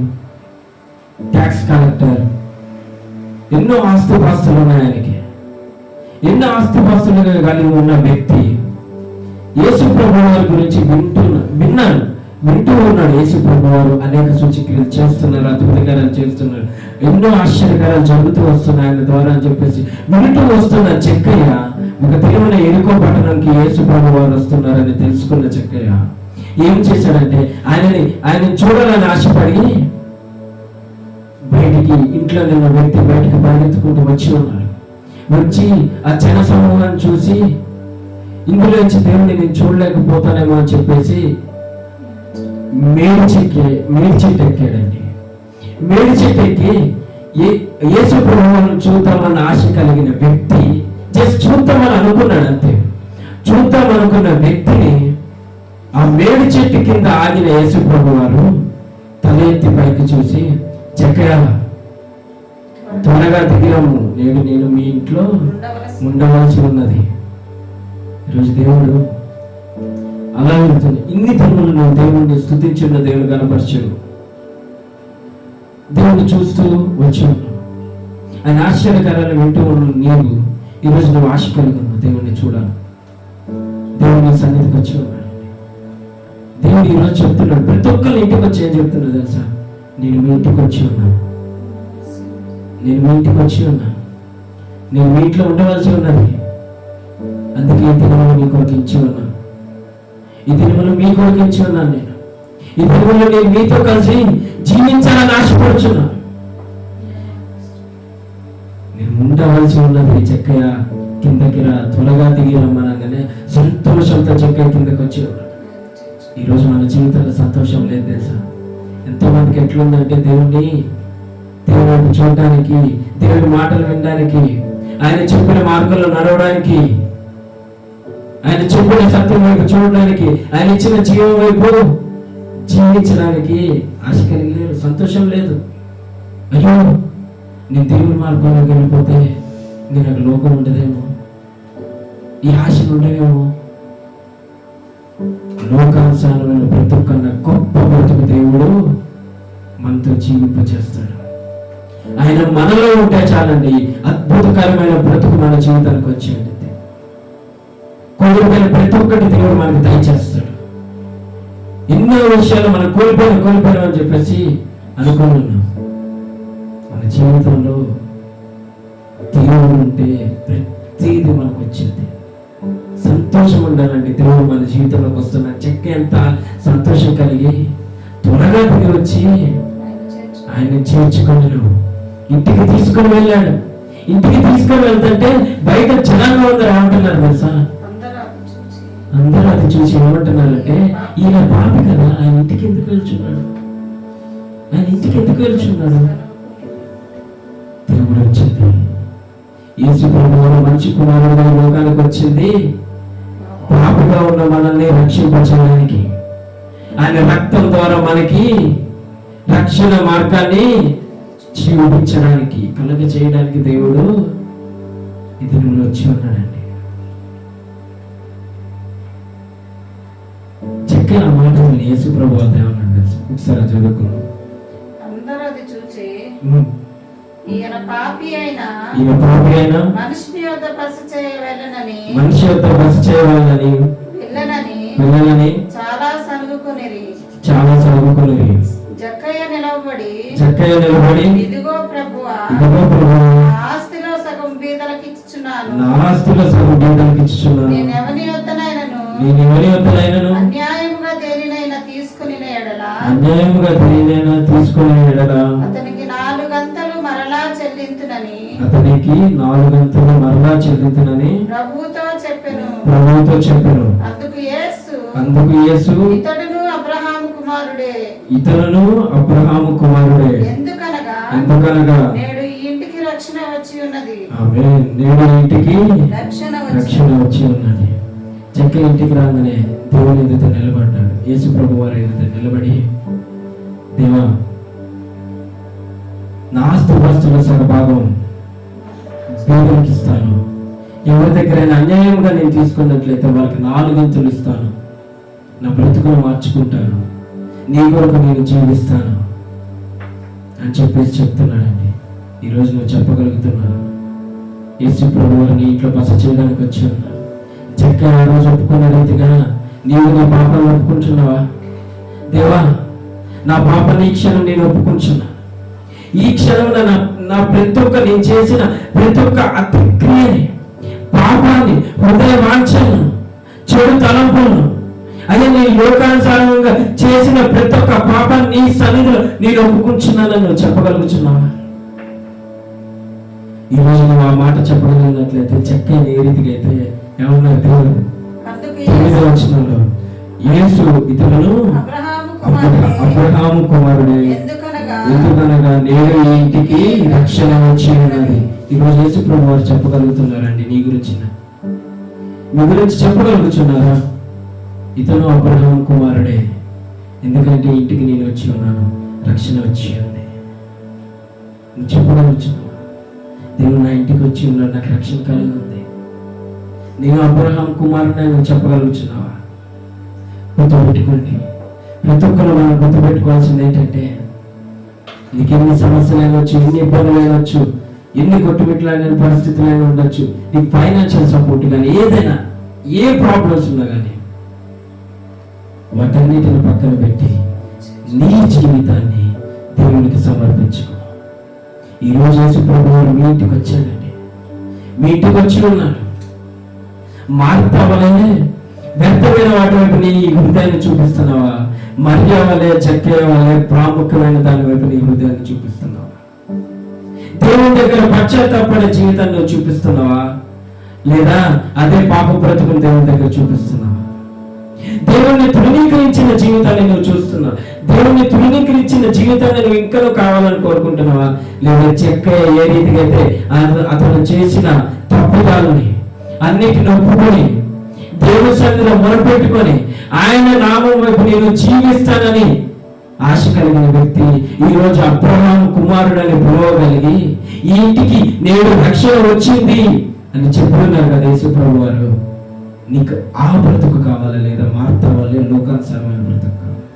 ట్యాక్స్ కలెక్టర్, ఎన్నో ఆస్తిపాస్తులు ఉన్నాయి ఆయనకి. ఎన్నో ఆస్తిపాస్తులు కలిగి ఉన్న వ్యక్తి యేసు ప్రభు వారి గురించి వింటూ ఉన్నాడు. యేసు ప్రభు వారు అనేక సూచక్రియలు చేస్తున్నారు, అద్భుతకారాలు చేస్తున్నారు, ఎన్నో ఆశ్చర్యకారాలు జరుగుతూ వస్తున్నాయి ఆయన ద్వారా అని చెప్పేసి వింటూ వస్తున్న చెక్కయ్య ఒక తెలివైన ఎరుకో పట్టణంకి యేసు ప్రభు వారు వస్తున్నారని తెలుసుకున్న చెక్కయ్య ఏం చేశాడంటే ఆయన చూడాలని ఆశపడి బయటికి, ఇంట్లో నిన్న వ్యక్తి బయటికి పరిగెత్తుకుంటూ వచ్చి ఉన్నాడు. వచ్చి ఆ జన సమూహాన్ని చూసి ఇందులోంచి దేవుడిని నేను చూడలేకపోతానేమో అని చెప్పేసి మేడి చెట్టు ఎక్కాడండి. మేడి చెట్టు ఎక్కి యేసు ప్రభువును చూద్దామన్న ఆశ కలిగిన వ్యక్తి జస్ట్ చూద్దామని అనుకున్నాడు అంతే. చూద్దాం అనుకున్న వ్యక్తిని ఆ మేడి చెట్టు కింద ఆగిన యేసు ప్రభు వారు తల ఎత్తి పైకి చూసి, జక్కయ్య త్వరగా దిగిరమ్ము, నేను మీ ఇంట్లో ఉండవలసి ఉన్నది. ఈరోజు దేవుడు అలా వెళ్తుంది. ఇన్ని తరములు నువ్వు దేవుడిని స్తుతించిన దేవుడు కనపరచడు. దేవుడిని చూస్తూ వచ్చి ఆయన ఆశ్చర్యకరాలు వింటూ ఉన్న నీవు ఈరోజు నువ్వు ఆశ కలిగి ఉన్నావు దేవుడిని చూడాలి. దేవుని సన్నిధికి వచ్చి ఉన్నాడు. దేవుడు ఈరోజు చెప్తున్నాడు, ప్రతి ఒక్కరు ఇంటికి వచ్చి ఏం చెప్తున్నాడు తెలుసా? నేను మీ ఇంటికి వచ్చి ఉన్నాను, నేను మీ ఇంట్లో ఉండవలసి ఉన్నది. అందుకే ఈ దినములు మీ కొరకు ఇచ్చి ఉన్నాను. ఈ దినములు మీ కొరకు ఇచ్చి ఉన్నాను. ఈ దినములు నేను మీతో కలిసి జీవించాలని ఆశపడుచున్నాను. నేను ఉండవలసి ఉన్నది. చెక్కయ్య కిందకి రా, త్వరగా దిగి రమ్మనగానే సంతోషంతో చెక్కయ్య కిందకి వచ్చి ఉన్నాడు. ఈరోజు మన జీవితంలో సంతోషం లేదు తెలుసా? ఎంతో మందికి ఎట్లుందంటే దేవుడిని చూడడానికి, దేవుడి మాటలు వినడానికి, ఆయన చెప్పిన మార్గంలో నడవడానికి, ఆయన చెప్పిన సత్యం వైపు చూడడానికి, ఆయన ఇచ్చిన జీవం వైపు జీవించడానికి ఆశ కలిగి లేదు, సంతోషం లేదు. అయ్యో నేను దేవుడి మార్గంలోకి వెళ్ళిపోతే ఇంకా నాకు లోకం ఉండదేమో, ఈ ఆశలు ఉండవేమో. లోకానుసారమైన బ్రతుకన్నా గొప్ప బ్రతుకు దేవుడు మనతో జీవింపచేస్తాడు. ఆయన మనలో ఉంటే చాలండి, అద్భుతకరమైన బ్రతుకు మన జీవితానికి వచ్చేది. కోల్పోయిన ప్రతి ఒక్కటి దేవుడు మనకు దయచేస్తాడు. ఎన్నో విషయాలు మనం కోల్పోయినాం అని చెప్పేసి అనుకున్నాం. మన జీవితంలో దేవుడు ఉంటే ప్రతిదీ మనకు వచ్చింది. సంతోషం ఉండాలండి. దేవుడు మన జీవితంలోకి వస్తున్నాడు. చెక్క ఎంత సంతోషం కలిగి త్వరగా దిగి వచ్చి ఆయన చేర్చుకొని ఇంటికి తీసుకొని వెళ్ళాడు. ఇంటికి తీసుకొని వెళ్తుంటే బయట జనాంగం అందరూ ఏమంటున్నారు తెలుసా? అందరూ అది చూసి ఏమంటున్నారంటే, ఈయన పాపి కదా, ఆయన ఇంటికి ఎందుకు వెళ్తున్నాడు? దేవుడు వచ్చింది. యేసు ప్రభువు మంచి కుమారుడుగా లోకానికి వచ్చింది పాపిగా ఉన్న మనల్ని రక్షింపచేయడానికి. ఆయన రక్తం ద్వారా మనకి రక్షణ మార్గాన్ని చూపించడానికి, కలగ చేయడానికి దేవుడు ఇది వచ్చి ఉన్నాడండి. చక్కగా ఆ మాట యేసు ప్రభువు ఏమన్నాడు ఒకసారి చదువుకున్నాం. అందరూ అది చూసి ఈయన పాపి అయిన మనిషి యొద్ద బస చేయవలెనని పిల్లలని చాలా సనుగుకొనిరి. చాలా చదువుకుని జక్కయ్య నిలవబడి చక్కగా నిలబడి ఇదిగో ప్రభువా, ఇదిగో ప్రభువా, నా ఆస్తిలో సగం బీదలకు ఇచ్చుచున్నాను. నా ఆస్తుల సగం బీదలకు ఇచ్చుచున్నాను. నేనెవని యొద్దనైనను నేను ఎవరి వద్దనైనను అన్యాయముగా దేనినైనా తీసుకుని ఎడల అన్యాయముగా దేనినైనా తీసుకుని ఎడల అతనికి 4 గంతలు మరలా చెల్లింతునని అతనికి 4 గంటలు మరలా చెల్లించునని ప్రభువుతో చెప్పెను. ప్రభువుతో చెప్పెను. అందుకు యేసు ఇతడును అబ్రహాము కుమారుడే, అబ్రహాము కుమారుడే, ఎందుకనగా నేడు ఈ ఇంటికి రక్షణ వచ్చి ఉన్నది. ఆమేన్. నేడు ఈ ఇంటికి రక్షణ రక్షణ వచ్చి ఉన్నది. చెక్క ఇంటికి రాగానే దేవుని ఎదుట నిలబడ్డాడు. యేసు ప్రభు వారి ఎదుట నిలబడి, దేవా, నా ఆస్తిపాస్తుల సగభాగం దేవునికి ఇస్తాను. ఎవరి దగ్గరైనా అన్యాయంగా నేను తీసుకున్నట్లయితే వాళ్ళకి 4 గంతులు ఇస్తాను. నా బ్రతుకును మార్చుకుంటాను, నీ కొరకు నేను జీవిస్తాను అని చెప్పేసి చెప్తున్నాడండి. ఈరోజు నువ్వు చెప్పగలుగుతున్నాను, యేసు ప్రభు వారు నీ ఇంట్లో బస చేయడానికి వచ్చి ఉన్నారు. చెక్క ఆ రోజు ఒప్పుకున్న రీతిగా నీవు నీ పాపాన్ని ఒప్పుకుంటున్నావా? దేవా, నా పాపాన్ని ఈ క్షణం నేను ఒప్పుకుంటున్నా. ఈ క్షణంలో నా ప్రతి ఒక్క నేను చేసిన ప్రతి ఒక్క అతిక్రియని, పాపాన్ని, హృదయ వాంఛలను, చెడు తలంపులను, అదే నీ లోకానుసారంగా చేసిన ప్రతి ఒక్క పాపాన్ని నీ సన్నిధిలో నేను ఒప్పుకుంటున్నానని నువ్వు చెప్పగలుగుతున్నావా? ఈరోజు నువ్వు ఆ మాట చెప్పగలిగినట్లయితే చెక్క ఏ రీతిగా అయితే ఏమన్నారు దేవుడు 9వ వచనంలో, యేసు ఇతరులను అబ్రహాము కుమారుడే, ఎందుకనగా నేడు ఈ ఇంటికి రక్షణ వచ్చి ఉన్నది. ఈరోజు యేసు ప్రభు వారు చెప్పగలుగుతున్నారండి నీ గురించి, మీ గురించి చెప్పగలుగుతున్నారా? ఇతను అబ్రహాము కుమారుడే, ఎందుకంటే ఇంటికి నేను వచ్చి ఉన్నాను, రక్షణ వచ్చి ఉంది. నువ్వు చెప్పగలుగుతున్నావా? దేవుడు నా ఇంటికి వచ్చి ఉన్నాడు, నాకు రక్షణ కలిగి ఉంది, నేను అబ్రహాము కుమారుడే నువ్వు చెప్పగలుగుతున్నావా? గుర్తుపెట్టుకోండి, ప్రతి ఒక్కరు మనం గుర్తుపెట్టుకోవాల్సింది ఏంటంటే, నీకు ఎన్ని సమస్యలు అయినొచ్చు, ఎన్ని ఇబ్బందులు అయినొచ్చు, ఎన్ని కొట్టుమిట్లైన పరిస్థితులైనా ఉండొచ్చు, నీకు ఫైనాన్షియల్ సపోర్ట్ కానీ ఏదైనా ఏ ప్రాబ్లమ్స్ ఉన్నా కానీ వాటన్నిటిని పక్కన పెట్టి నీ జీవితాన్ని దేవునికి సమర్పించుకో. ఈరోజు యేసు ప్రభు వారు మీ ఇంటికి వచ్చాడండి, మీ ఇంటికి వచ్చి ఉన్నాడు. మార్తా వలె వ్యర్థమైన వాటి వైపు నీ హృదయాన్ని చూపిస్తున్నావా? మరియ వలె, చక్కెర వలె ప్రాముఖ్యమైన దాని వైపు నీ హృదయాన్ని చూపిస్తున్నావా? దేవుని దగ్గర పశ్చాత్తాపడే జీవితాన్ని నువ్వు చూపిస్తున్నావా? లేదా అదే పాప బ్రతుకుని దేవుని దగ్గర చూపిస్తున్నావా? దేవుణ్ణి తృణీకరించిన జీవితాన్ని నువ్వు చూస్తున్నావు. దేవుణ్ణి తృణీకరించిన జీవితాన్ని నువ్వు ఇంకా కావాలని కోరుకుంటున్నావా? లేదా చెక్క ఏ రీతిగా అయితే అతను చేసిన తప్పుదాలని అన్నిటిని ఒప్పుకొని దేవుని సన్నిధిలో మొరపెట్టుకొని ఆయన నామం వైపు నేను జీవిస్తానని ఆశ కలిగిన వ్యక్తి ఈ రోజు అబ్రహాము కుమారుడని పిలవగలిగి ఈ ఇంటికి నేడు రక్షణ వచ్చింది అని చెప్తున్నారు కదా యేసు ప్రభు వారు. నీకు ఆ బ్రతుకు కావాలా? లేదా మార్తా వల్లే లోకానుసారమైన బ్రతుకు కావాలి?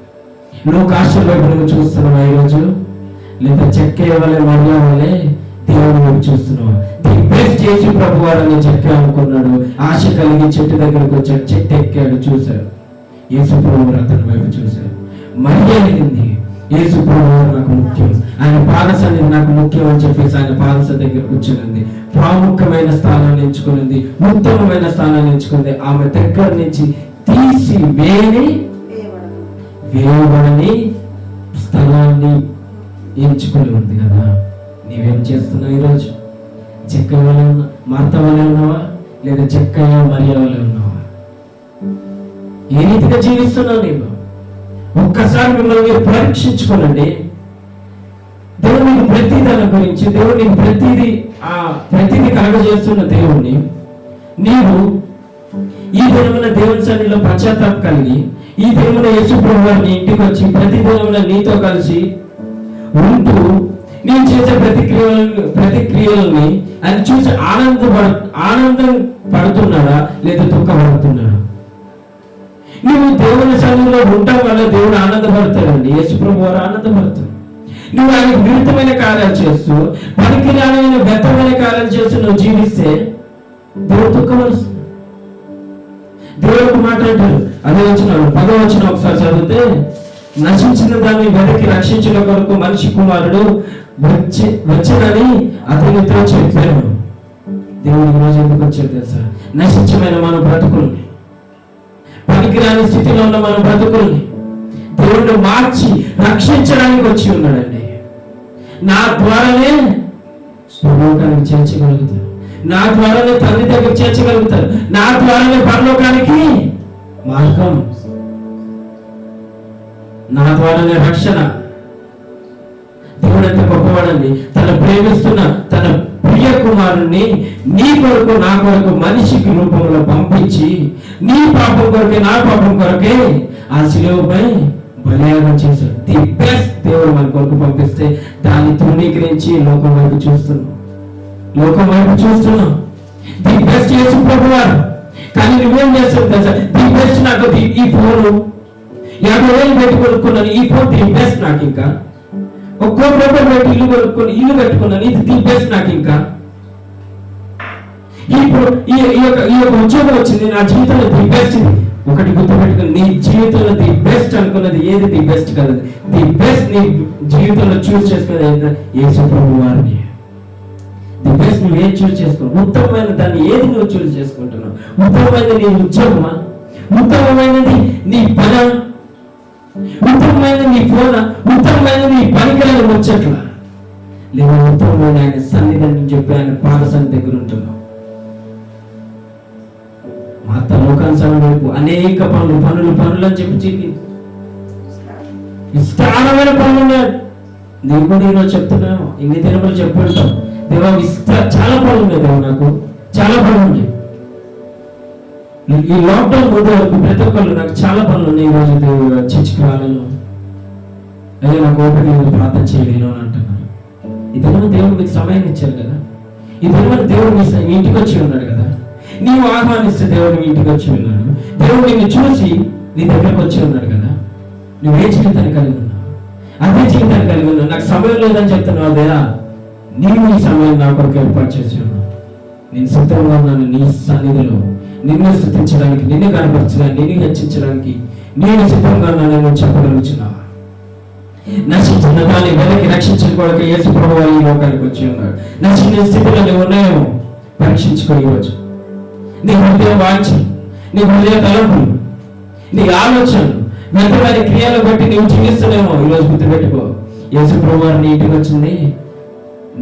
లోకాశల వైపు నువ్వు చూస్తున్నావా ఈరోజు? లేదా చెక్కే వల్లే, మరియ వల్లే దేవుని వైపు చూస్తున్నావా? బెస్ట్ చేసి ప్రభు వారిని చెక్క అనుకున్నాడు, ఆశ కలిగి చెట్టు దగ్గరకు వచ్చాడు, చెట్టు ఎక్కాడు, చూశాడు. యేసు ప్రభు వారు అతని వైపు చూశాడు. మరియ అడిగింది, యేసు ప్రభు వారు నాకు ముఖ్యం, ఆయన పాదసన్నిధి నాకు ముఖ్యం అని చెప్పేసి ఆయన పాదస దగ్గర కూర్చునింది. ప్రాముఖ్యమైన స్థానాన్ని ఎంచుకునింది, ఉత్తమమైన స్థానాన్ని ఎంచుకుంది. ఆమె దగ్గర నుంచి తీసి వేయబడని స్థలాన్ని ఎంచుకుని ఉంది కదా. నీవేం చేస్తున్నావు ఈరోజు? చెక్క వల్ల ఉన్నా, మార్తా వల్ల ఉన్నావా? లేదా చెక్కయ్య మరియ వల్ల ఉన్నావా? ఏ రీతిగా జీవిస్తున్నావు నీవు? ఒక్కసారి మిమ్మల్ని మీరు పరీక్షించుకోనండి. దేవుడు నీకు ప్రతి దాని గురించి, దేవుడు నీకు ప్రతిదీ కలగజేస్తున్న దేవుణ్ణి నీవు ఈ దినమున దేవుని సన్నిధిలో పశ్చాత్తాపం కలిగి ఈ దినమున యేసు ప్రభు వారు నీ ఇంటికి వచ్చి ప్రతి దినమున నీతో కలిసి ఉంటూ నేను చేసే ప్రతిక్రియలని అది చూసి ఆనందం పడుతున్నాడా లేదా దుఃఖపడుతున్నాడా? నువ్వు దేవుని సన్నిధిలో ఉండటం వల్ల దేవుడు ఆనందపడతాడండి. యేసు ప్రభు వారు ఆనందపడతాడు. నువ్వు ఆయనకు విరుద్ధమైన కార్యాలు చేస్తూ, పనికిరాని వ్యర్థమైన కార్యాలు చేస్తూ నువ్వు జీవిస్తే దేవుడు దుఃఖపరుస్తాడు. దేవుడు మాట్లాడారు, అదే వచ్చిన 10వ వచనం ఒకసారి చదివితే, నశించిన దాన్ని వెనక్కి రక్షించిన కొరకు మనిషి కుమారుడు వచ్చనని అతనితో చెప్పాను. దేవుడి రోజు ఎందుకు వచ్చాడు తెలుసా? నశించమైన మన బ్రతుకుల్ని, పనికిరాని స్థితిలో ఉన్న మన బ్రతుకుల్ని దేవుడు మార్చి రక్షించడానికి వచ్చి ఉన్నాడండి. నా ద్వారానే పరలోకానికి చేర్చగలుగుతారు, నా ద్వారానే తండ్రి దగ్గర చేర్చగలుగుతారు, నా ద్వారానే పరలోకానికి మార్గం, నా ద్వారానే రక్షణ. దేవుడు ఎంత గొప్పవాడండి. తన ప్రేమిస్తున్న తన ప్రియ కుమారుణ్ణి నీ కొరకు నా కొరకు మనిషికి రూపంలో పంపించి, నీ పాపం కొరకే నా పాపం కొరకే ఆ శిలువపై బలియాగం చేశాడు. ది బెస్ట్ దేవుడు మన కొరకు పంపిస్తే దాన్ని తృణీకరించి లోకం వైపు చూస్తున్నాం. ది బెస్ట్ యేసు ప్రభువారు. కానీ నువ్వేం చేస్తావు తెలుసా? ది బెస్ట్ నాకు ఈ ఫోను 50,000 పెట్టి కొనుక్కున్నాను, ఈ ఫోన్ ది బెస్ట్ నాకు, ఇంకా 1 కోటి రూపాయలు పెట్టి ఇల్లు కట్టుకున్నాను, ఇది ది బెస్ట్ నాకు, ఇంకా ఇప్పుడు ఈ యొక్క ఉద్యోగం వచ్చింది, నా జీవితంలో ది బెస్ట్. ఒకటి గుర్తుపెట్టుకుని, నీ జీవితంలో ది బెస్ట్ అనుకున్నది ఏది ది బెస్ట్ కాదు. ది బెస్ట్ నీ జీవితంలో చూస్ చేసుకునేది యేసు ప్రభు వారిని. ది బెస్ట్ నువ్వు ఏం చూస్ చేసుకున్నావు? ఉత్తమమైన దాన్ని ఏది నువ్వు చూస్ చేసుకుంటున్నావు? ఉత్తమమైనది నీ ఉద్యోగమా? ఉత్తమమైనది నీ పని? ఉత్తమమైనది నీ ఫోన్? ఉత్తమమైనది నీ పనికిరాని ముచ్చట్ల? లేదా ఉత్తమమైన ఆయన సన్నిధిని చెప్పి ఆయన పాద సన్నిధి దగ్గర ఉంటున్నావు? మాత లోకానుసారం వైపు అనేక పనులు అని చెప్పి విస్తారమైన పనులు ఉన్నాయి. నీకు కూడా ఈరోజు చెప్తున్నావు, ఇన్ని దినములు చెప్పుకుంటాం, దేవా చాలా పనులు ఉన్నాయి, దేవా నాకు చాలా పనులు ఉన్నాయి. ఈ లాక్డౌన్ ముందు వరకు ప్రతి ఒక్కళ్ళు నాకు చాలా పనులు ఉన్నాయి. ఈరోజు చర్చికి రాలేను, అదే నాకు ఓపిక లేదు, ప్రార్థన చేయలేను అని అంటున్నారు. ఈ దినం దేవుడు మీకు సమయాన్ని ఇచ్చారు కదా, ఈ దినం దేవుడు మీ ఇంటికి వచ్చి ఉన్నాడు కదా, నీవు ఆహ్వానిస్తే దేవుడు మీ ఇంటికి వచ్చి ఉన్నాడు. దేవుడు నిన్ను చూసి నీ దగ్గరకు వచ్చి ఉన్నాడు కదా. నువ్వే జీవితాన్ని కలిగి ఉన్నావు, అదే జీవితాన్ని కలిగి ఉన్నావు. నాకు సమయం లేదని చెప్తున్నావు అదేనా? నీవు ఈ సమయం నా కొరకు ఏర్పాటు చేసి ఉన్నావు. నేను సిద్ధంగా ఉన్నాను నీ సన్నిధిలో నిన్ను స్తుతించడానికి, నిన్ను కనపరచడానికి, నిన్ను హెచ్చించడానికి నేను సిద్ధంగా ఉన్నాను. నువ్వు చెప్పగలుగుతున్నావా? నశించిన దాన్ని వెనక్కి రక్షించిన కొరకు యేసు ప్రభువు ఈ లోకానికి వచ్చి ఉన్నాడు. నచ్చిన స్థితిలో నువ్వు ఉన్నాయేమో పరీక్షించుకోవచ్చు. నీ హృదయ వాంఛ, నీ హృదయ తలంపులు, నీ ఆలోచనలు, వ్యర్థమైన క్రియలు బట్టి నీవు జీవిస్తున్నామో ఈరోజు గుర్తుపెట్టుకో. యేసు ప్రభువు నీ ఇంటికి వచ్చింది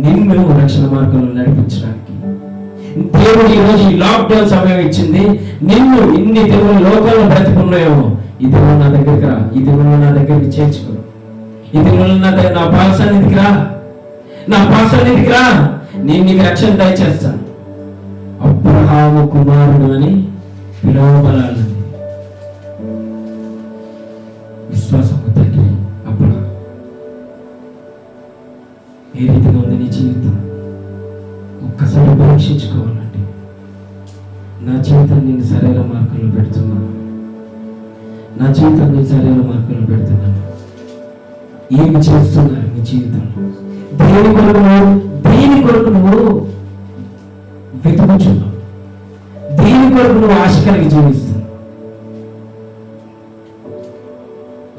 నిన్ను రక్షణ మార్గంలో నడిపించడానికి. దేవుడు ఈరోజు ఈ లాక్డౌన్ సమయం ఇచ్చింది నిన్ను ఇన్ని దేవుడు లోకంలో బ్రతికున్నాయేమో, ఈ దేవుడు నా దగ్గరికి రా, ఈ దేవుడు నా దగ్గరికి చేర్చుకో, ఈ దేవుడు నా పాసన్నిధికి రా, నా పాసన్నిధికి రా, నేను నీకు రక్షణ దయచేస్తాను. అబ్రహాము కుమారుడు అని పిలువబడాలని విశ్వాసం తండ్రి. అబ్రహాం ఏ రీతిగా ఉంది నీ జీవితం? ఒక్కసారి పరీక్షించుకోవాలండి. నా జీవితాన్ని నేను సరైన మార్గంలో పెడుతున్నాను, నా జీవితాన్ని నేను సరైన మార్గంలో పెడుతున్నాను. ఏమి చేస్తున్నారు నీ జీవితంలో? దేని కొరకు నువ్వు వెతుకుచున్నావు? దేని కొరకు నువ్వు ఆశ కలిగి జీవిస్తున్నావు?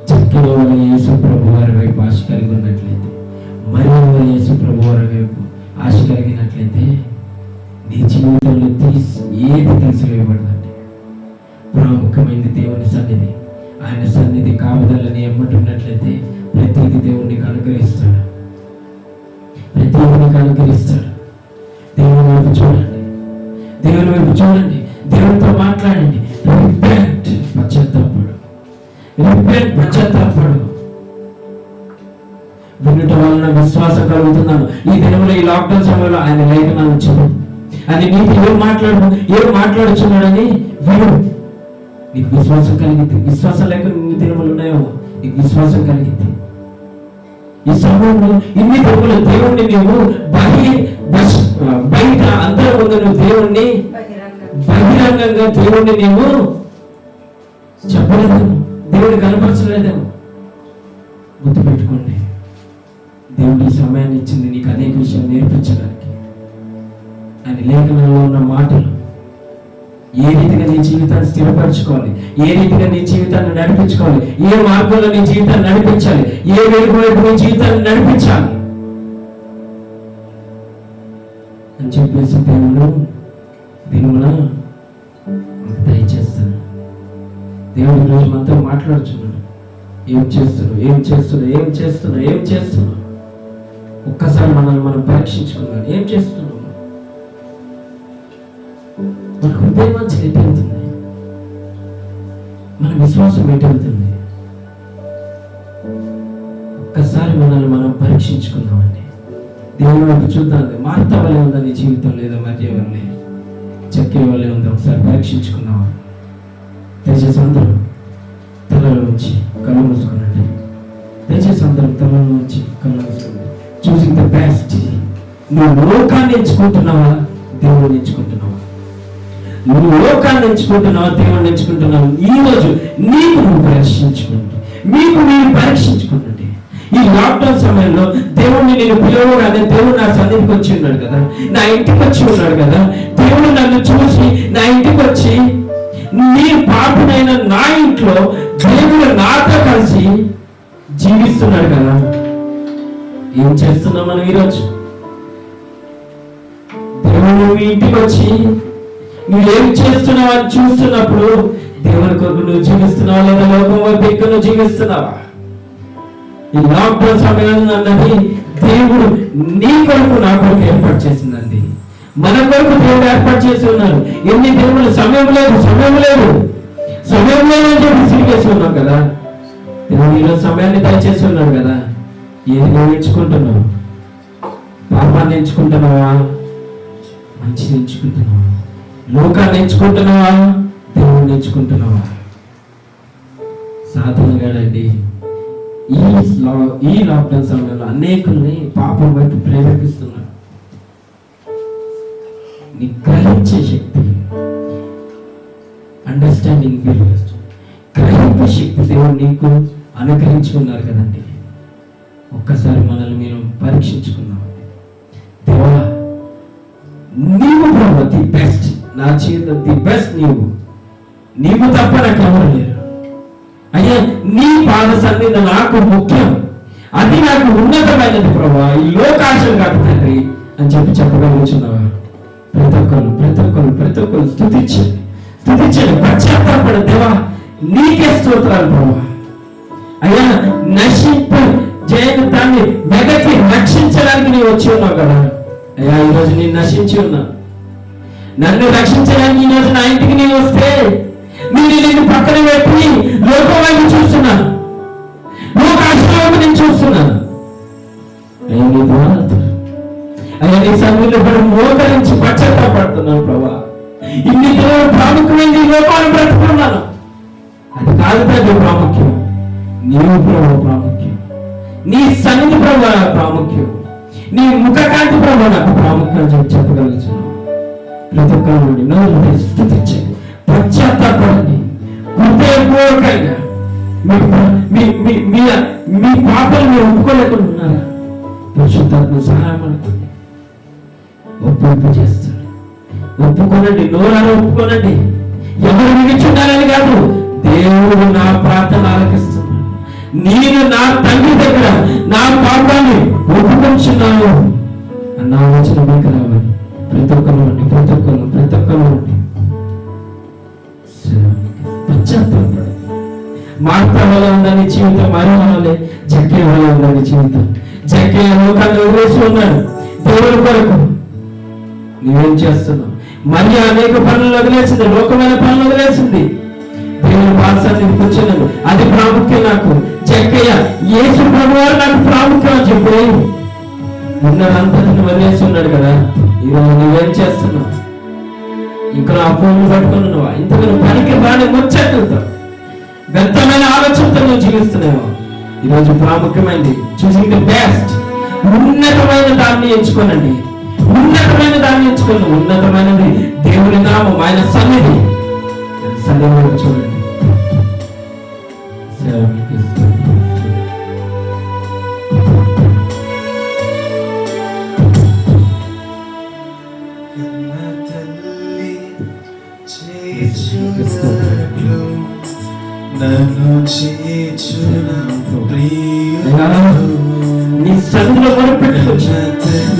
చక్కని వాళ్ళ యేసు ప్రభు వారి వైపు ఆశ కలిగి ఉన్నట్లయితే, మరి యేసు ప్రభు వారి వైపు ఆశ కలిగినట్లయితే నీ జీవితంలో ఏది తీసివేయబడదండి. ప్రాముఖ్యమైన దేవుని సన్నిధి, ఆయన సన్నిధి కాపుదలని ఎమ్మటున్నట్లయితే ప్రతిదీ దేవునికి అనుగ్రహిస్తాడు, ప్రతిదీ అనుగ్రహిస్తాడు. దేవుని వైపు చూడండి, దేవుని వైపు చూడండి, దేవునితో మాట్లాడండి. రిపెంట్, పశ్చాత్తాపడు. వినుట వలన విశ్వాసం కలుగుతున్నాను. ఈ దినంలో ఈ లాక్డౌన్ సమయంలో ఆయన లేఖనాలను చదువు, అని నీకు ఏం మాట్లాడుచున్నాడని విను. నీకు విశ్వాసం కలిగింది. విశ్వాసం లేక ఇన్ని దినములు ఉన్నాయో నీకు విశ్వాసం కలిగింది. ఈ సమయంలో ఇన్ని దినములు దేవుణ్ణి నీవు బయట అందరి ముందు నువ్వు దేవుణ్ణి బహిరంగంగా దేవుణ్ణి నీవు చెప్పలేదేమో, దేవుడిని కనపరచలేదేమో. గుర్తుపెట్టుకోండి, దేవుడి సమయాన్ని ఇచ్చింది నీకు అనేక విషయాలు నేర్పించడానికి. ఆయన లేఖనంలో ఉన్న మాటలు ఏ రీతిగా నీ జీవితాన్ని స్థిరపరచుకోవాలి, ఏ రీతిగా నీ జీవితాన్ని నడిపించుకోవాలి, ఏ మార్గంలో నీ జీవితాన్ని నడిపించాలి, ఏ వెలుగు వైపు నీ జీవితాన్ని నడిపించాలి అని చెప్పేసి దేవుడు దీనివల్ల దయచేస్తాను. దేవుడు ఈరోజు మనతో మాట్లాడుచున్నాడు. ఏం చేస్తున్నావు? ఒక్కసారి మనల్ని మనం పరీక్షించుకున్నాం. ఏం చేస్తున్నాం? మన హృదయం మంచి ఎటు వెళ్తుంది? మన విశ్వాసం ఎటు వెళ్తుంది? ఒక్కసారి మనల్ని మనం పరీక్షించుకుందామండి. దేవుని వైపు చూద్దాం. మార్తా వలె ఉందా నీ జీవితం, లేదా మరియ వలె చక్కే వలె ఉందా? ఒకసారి పరీక్షించుకుందామా? దయచేసి అందరూ తలలో వచ్చి కళ్ళు మూసుకునండి. దయచేసి అందరూ తలలో వచ్చి కళ్ళు మూసుకునండి. Choosing the best. నువ్వు లోకాన్ని ఎంచుకుంటున్నావా, దేవుడిని ఎంచుకుంటున్నావా? నువ్వు లోకాన్ని ఎంచుకుంటున్నావా, దేవుడిని ఎంచుకుంటున్నావా? ఈ రోజు నీకు నువ్వు పరీక్షించుకుంటు, మీకు మీరు పరీక్షించుకుంటుంటే ఈ లాక్డౌన్ సమయంలో దేవుడిని నేను పిలవగానే దేవుడు నా సన్నిధికి వచ్చి ఉన్నాడు కదా, నా ఇంటికి వచ్చి ఉన్నాడు కదా. దేవుడు నన్ను చూసి నా ఇంటికి వచ్చి నీ పాపనైన నా ఇంట్లో దేవుడు నాతో కలిసి జీవిస్తున్నాడు కదా. ఏం చేస్తున్నాం మనం ఈరోజు? దేవుడు మీ ఇంటికి వచ్చి నువ్వేం చేస్తున్నావు అని చూస్తున్నప్పుడు దేవుని కొరకు నువ్వు జీవిస్తున్నావా, లేదా లోకం వైపు ఎక్కువ నువ్వు జీవిస్తున్నావా? ఈ లాక్డౌన్ సమయంలో అన్నది దేవుడు నీ కొరకు నా కొరకు ఏర్పాటు చేసిందండి. మన కొరకు దేవుడు ఏర్పాటు చేసి ఉన్నారు. ఎన్ని దేవుడు సమయం లేదు అని చెప్పి సిరిగేసి ఉన్నాం కదా. దేవుడు ఈరోజు సమయాన్ని దయచేసి ఉన్నాడు కదా. ఏది నువ్వు ఎంచుకుంటున్నావు? పాపాన్ని ఎంచుకుంటున్నావా, మంచిని ఎంచుకుంటున్నావా? లోకాన్ని ఎంచుకుంటున్నావా, దేవుడిని ఎంచుకుంటున్నావా? సాధనగాడండి ఈ లాక్డౌన్ సమయంలో అనేకుల్ని పాపం వైపు ప్రేరేపిస్తున్నాడు. నీ గ్రహించే శక్తి, అండర్స్టాండింగ్, గ్రహింపే శక్తి దేవుడు నీకు అనుగ్రహించుకున్నారు కదండి. ఒక్కసారి మనల్ని మీరు పరీక్షించుకున్నాం. దేవా, నీవు ప్రభు ది బెస్ట్, నా జీవితం ది బెస్ట్. నీవు తప్ప నాకు ఎవరు లేరు అయ్యా. నీ పాద సన్నిధి నాకు ముఖ్యం, అది నాకు ఉన్నతమైనది ప్రభా, ఈ లోకాశలు కాదు తండ్రి అని చెప్పగలుగుతున్నావా? ప్రతి ఒక్కరు స్తుతించండి, పశ్చాత్తాపడు. దేవా, నీకే స్తోత్రాలు ప్రభా. అయ్యా, నశింపు చేయని దాన్ని వెదకి రక్షించడానికి నీవు వచ్చి ఉన్నావు కదా. అయ్యా, ఈరోజు నేను నశించి ఉన్నా. నన్ను రక్షించడానికి ఈరోజు నా ఇంటికి నేను వస్తే నేను నిన్ను పక్కన పెట్టి లోకం వైపు చూస్తున్నాను, లోకాశలోకి నేను చూస్తున్నాను. అయ్యా, నీ ద్వారా అయ్యా నీ సన్నిధిలో పడి మోకరించి పశ్చాత్తాపడుతున్నాను ప్రభా. ఇన్ని రోజులు ప్రాముఖ్యమైన ఈ లోకాన్ని బ్రతుకున్నాను. అది కాదు తండ్రి ప్రాముఖ్యం, నీవు ప్రభు ప్రాముఖ్యం, నీ సన్నిధి ప్రభు ప్రాముఖ్యం, నీ ముఖకాంతి ప్రభు నాకు ప్రాముఖ్యం చెప్పగలుగుతున్నాను. ప్రతి ఒక్కరి నోరు స్తుతించండి, పశ్చాత్తాపడండి, హృదయపూర్వకంగా. మీ పాపలు మీరు ఒప్పుకోలేకుండా ఉన్నారా? పరిశుద్ధాత్మ సహాయం అనుకోండి, ఒప్పింపు చేస్తాడు. ఒప్పుకోనండి, నోరారా ఒప్పుకోనండి. ఎవరు వినిచున్నారని కాదు, దేవుడు నా ప్రార్థన ఆలకిస్తున్నాడు. నేను నా తండ్రి దగ్గర నా పాపాన్ని ఒప్పుకొంచున్నాను అన్న ఆలోచన మీకు రావాలి. ప్రతి ఒక్కరు పశ్చాత్తాపడు. మార్తా వల్ల ఉందని జీవితం, మరణాలే జక్కే వల్ల ఉందని జీవితం. జక్కే లోకాన్ని వదిలేసి ఉన్నాడు దేవుని కొరకు. నువ్వేం చేస్తున్నావు? మరి అనేక పనులు వదిలేసింది, లోకమైన పనులు వదిలేసింది. దేవుని పాఠశాలకు కూర్చున్నాను, అది ప్రాముఖ్యం నాకు. జక్కయ్య యేసు ప్రభువారు నాకు ప్రాముఖ్యం అని చెప్పి ఉన్నదంతటిని వదిలేసి ఉన్నాడు కదా. ఈరోజు నువ్వేం చేస్తున్నావు? ఇంకా ఆ ఫోన్లు పట్టుకుని ఉన్నావా? ఇంతకు పనికి బాగా ముచ్చట్లుతావు, వ్యర్థమైన ఆలోచనతో నువ్వు జీవిస్తున్నావా? ఈరోజు ప్రాముఖ్యమైనది చూసింగ్ ది బెస్ట్, ఉన్నతమైన దాన్ని ఎంచుకోనండి. ఉన్నతమైన దాన్ని ఎంచుకోండి. ఉన్నతమైనది దేవుని నామం, ఆయన సన్నిధి. సన్నిధి చూడండి. నీ సన్నిధిలో మొరపెట్టుకోవచ్చు.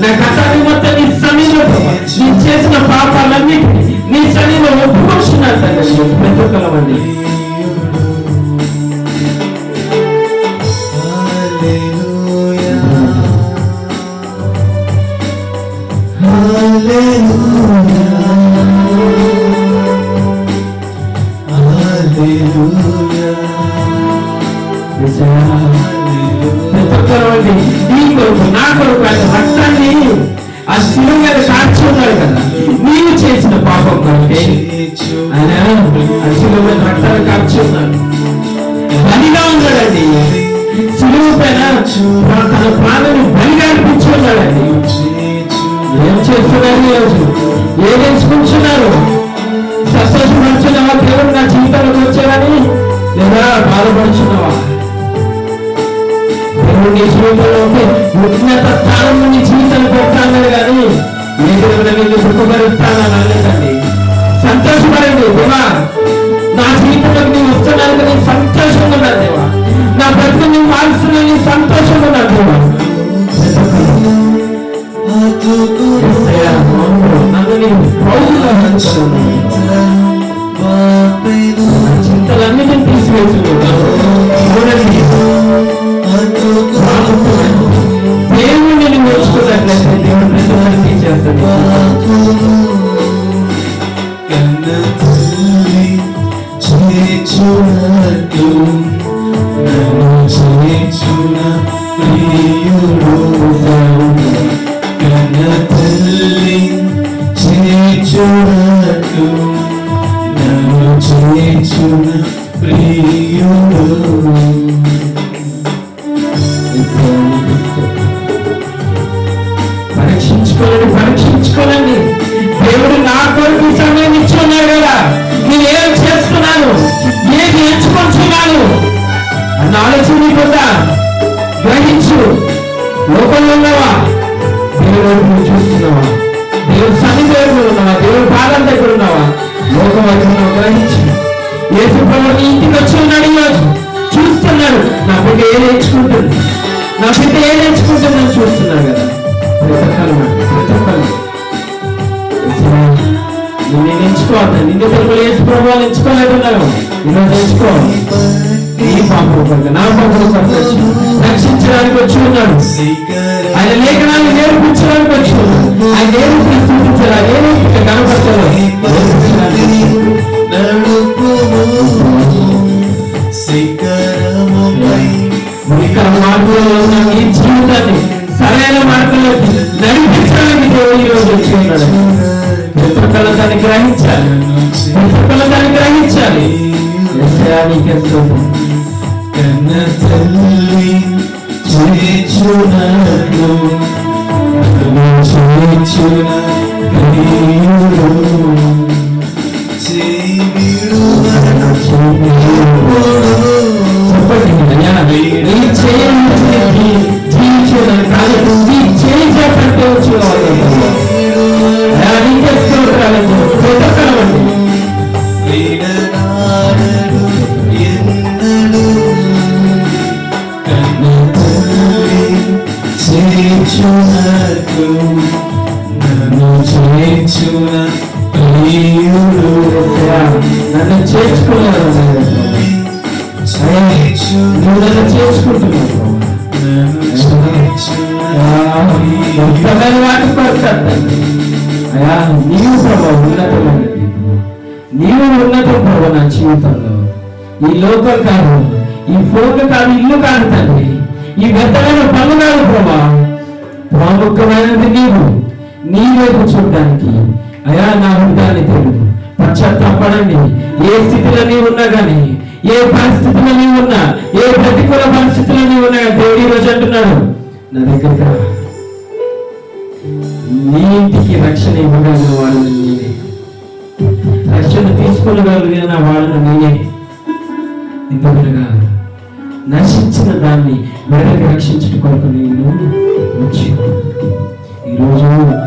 నా గతాన్ని మొత్తం నీ సన్నిధిలో ప్రభా, నీ చేసిన పాపాలన్నిటినీ నీ సన్నిధిలో ఒప్పుకొచ్చున్నారు తండ్రి. ప్రతి ఒక్కరమండి నీ కొరకు నా కొరకు ఆయన రక్తాన్ని ఆ శిలువ మీద కాల్చి ఉన్నాడు కదా. నీవు చేసిన పాపం కంటే ఆయన ఆ శిలువ మీద రక్తాన్ని కాల్చి ఉన్నాడు. బలిగా ఉన్నాడండి. శిలువ పైన తన ప్రాణాన్ని బలిగా అనిపించి ఉన్నాడండి. ఏం చేస్తున్నారు ఈరోజు? ఏం ఎంచుకుంటున్నారు? సంతోషపడుచున్నావా? దేవుడు నా జీవితంలోకి వచ్చాడని, లేదా బాధపడుచున్నావా? దేవుడు నీ జీవితంలో ఉంటే ఉన్నత స్థానం నీ జీవితాన్ని పెడతాను కానీ ఏ దేవుడు నిన్ను దుఃఖపరుస్తానని అనలేదండి. సంతోషపడండి. దేవా, నా జీవితంలోకి నేను వస్తున్నాను, నేను సంతోషంగా ఉన్నాను. దేవా, నా బ్రతుకు నేను మారుస్తున్నా, నేను సంతోషంగా ఉన్నాను. దేవా, నన్ను నేను చింతలన్నిటిని తీసివేస్తున్నాను. దేవుడు నేను నేర్చుకున్నట్లయితే దేవుడు ప్రతి తీసేస్తాను. పరీక్షించుకోనండి. దేవుడు నా కొరకు సమయం ఇచ్చి ఉన్నాడు కదా. నేను ఏం చేస్తున్నాను, ఏది ఎంచుకుంటున్నాను అన్న ఆలోచన నీకుందా? గ్రహించు. లోకంలో ఉన్నావా? దేవుడు చూస్తున్నావా? దేవుడు సన్నిధిలో ఉన్నావా? దేవుడు పాదం దగ్గర ఉన్నావా? లోకం వైపు గ్రహించు. యేసు ప్రభువు నీ ఇంటికి వచ్చి ఉన్నాడు. ఈరోజు చూస్తున్నాడు. నా బిడ్డ ఏది ఎంచుకుంటుంది, నా బిడ్డ ఏది ఎంచుకుంటుందని చూస్తున్నాడు కదా. నేను ఎంచుకోవాలి. నిన్ను తెలుగులో యేసు ప్రభువు ఎంచుకోలేకున్నాను. ఈరోజు ఎంచుకోవాలి. నీ పాపం కొరకు, నా పాపం కొరకు రక్షించడానికి వచ్చి ఉన్నాడు. ఆయన లేఖనాన్ని నేర్పించడానికి వచ్చి ఉన్నాడు. ఆయన ఏమి ప్రస్తుతించాలా, ఏమి కనపరచాలో ఇక్కడ మార్గంలో ఉన్న ఈ జీవితాన్ని సరైన మార్గంలోకి నడిపించడానికి దేవుడు ఈరోజు వచ్చి ఉన్నాడు. ప్రతి ఒక్కళ్ళు దాన్ని గ్రహించాలి. ప్రతి ఒక్కళ్ళు దాన్ని గ్రహించాలి. నన్ను చేర్చుకున్నాను. నన్ను చేర్చుకుంటున్నాను. వాటి పడతాడు. అయ్యా, నీవు ప్రభావం ఉన్నతమైనది. నీవు ఉన్నతం ప్రభావ నా జీవితంలో. ఈ లోకం కాదు, ఈ ఫోన్లు కాదు, ఇల్లు కాదు తండ్రి, ఈ వ్యర్థమైన పనులు కాదు ప్రభా. ప్రాముఖ్యమైనది నీవు. నీ వైపు చూడడానికి అయా నా హృదయాన్ని తెలుగు. పశ్చాత్తాపడండి. ఏ స్థితిలో నీవు ఉన్నా కానీ, ఏ పరిస్థితిలో నీవు ఉన్నా, ఏ ప్రతికూల పరిస్థితిలో నీవు ఉన్నా, దేవుడు ఈ రోజు అంటున్నాడు, నా దగ్గర నీ ఇంటికి రక్షణ ఇవ్వగలిగిన వాడు నేనే, రక్షణ తీసుకోగలిగిన వాడు నేనే. ఇంతగా నశించిన దాన్ని వెనక్కి రక్షించడం కొరకు నేను వచ్చి. ఈరోజు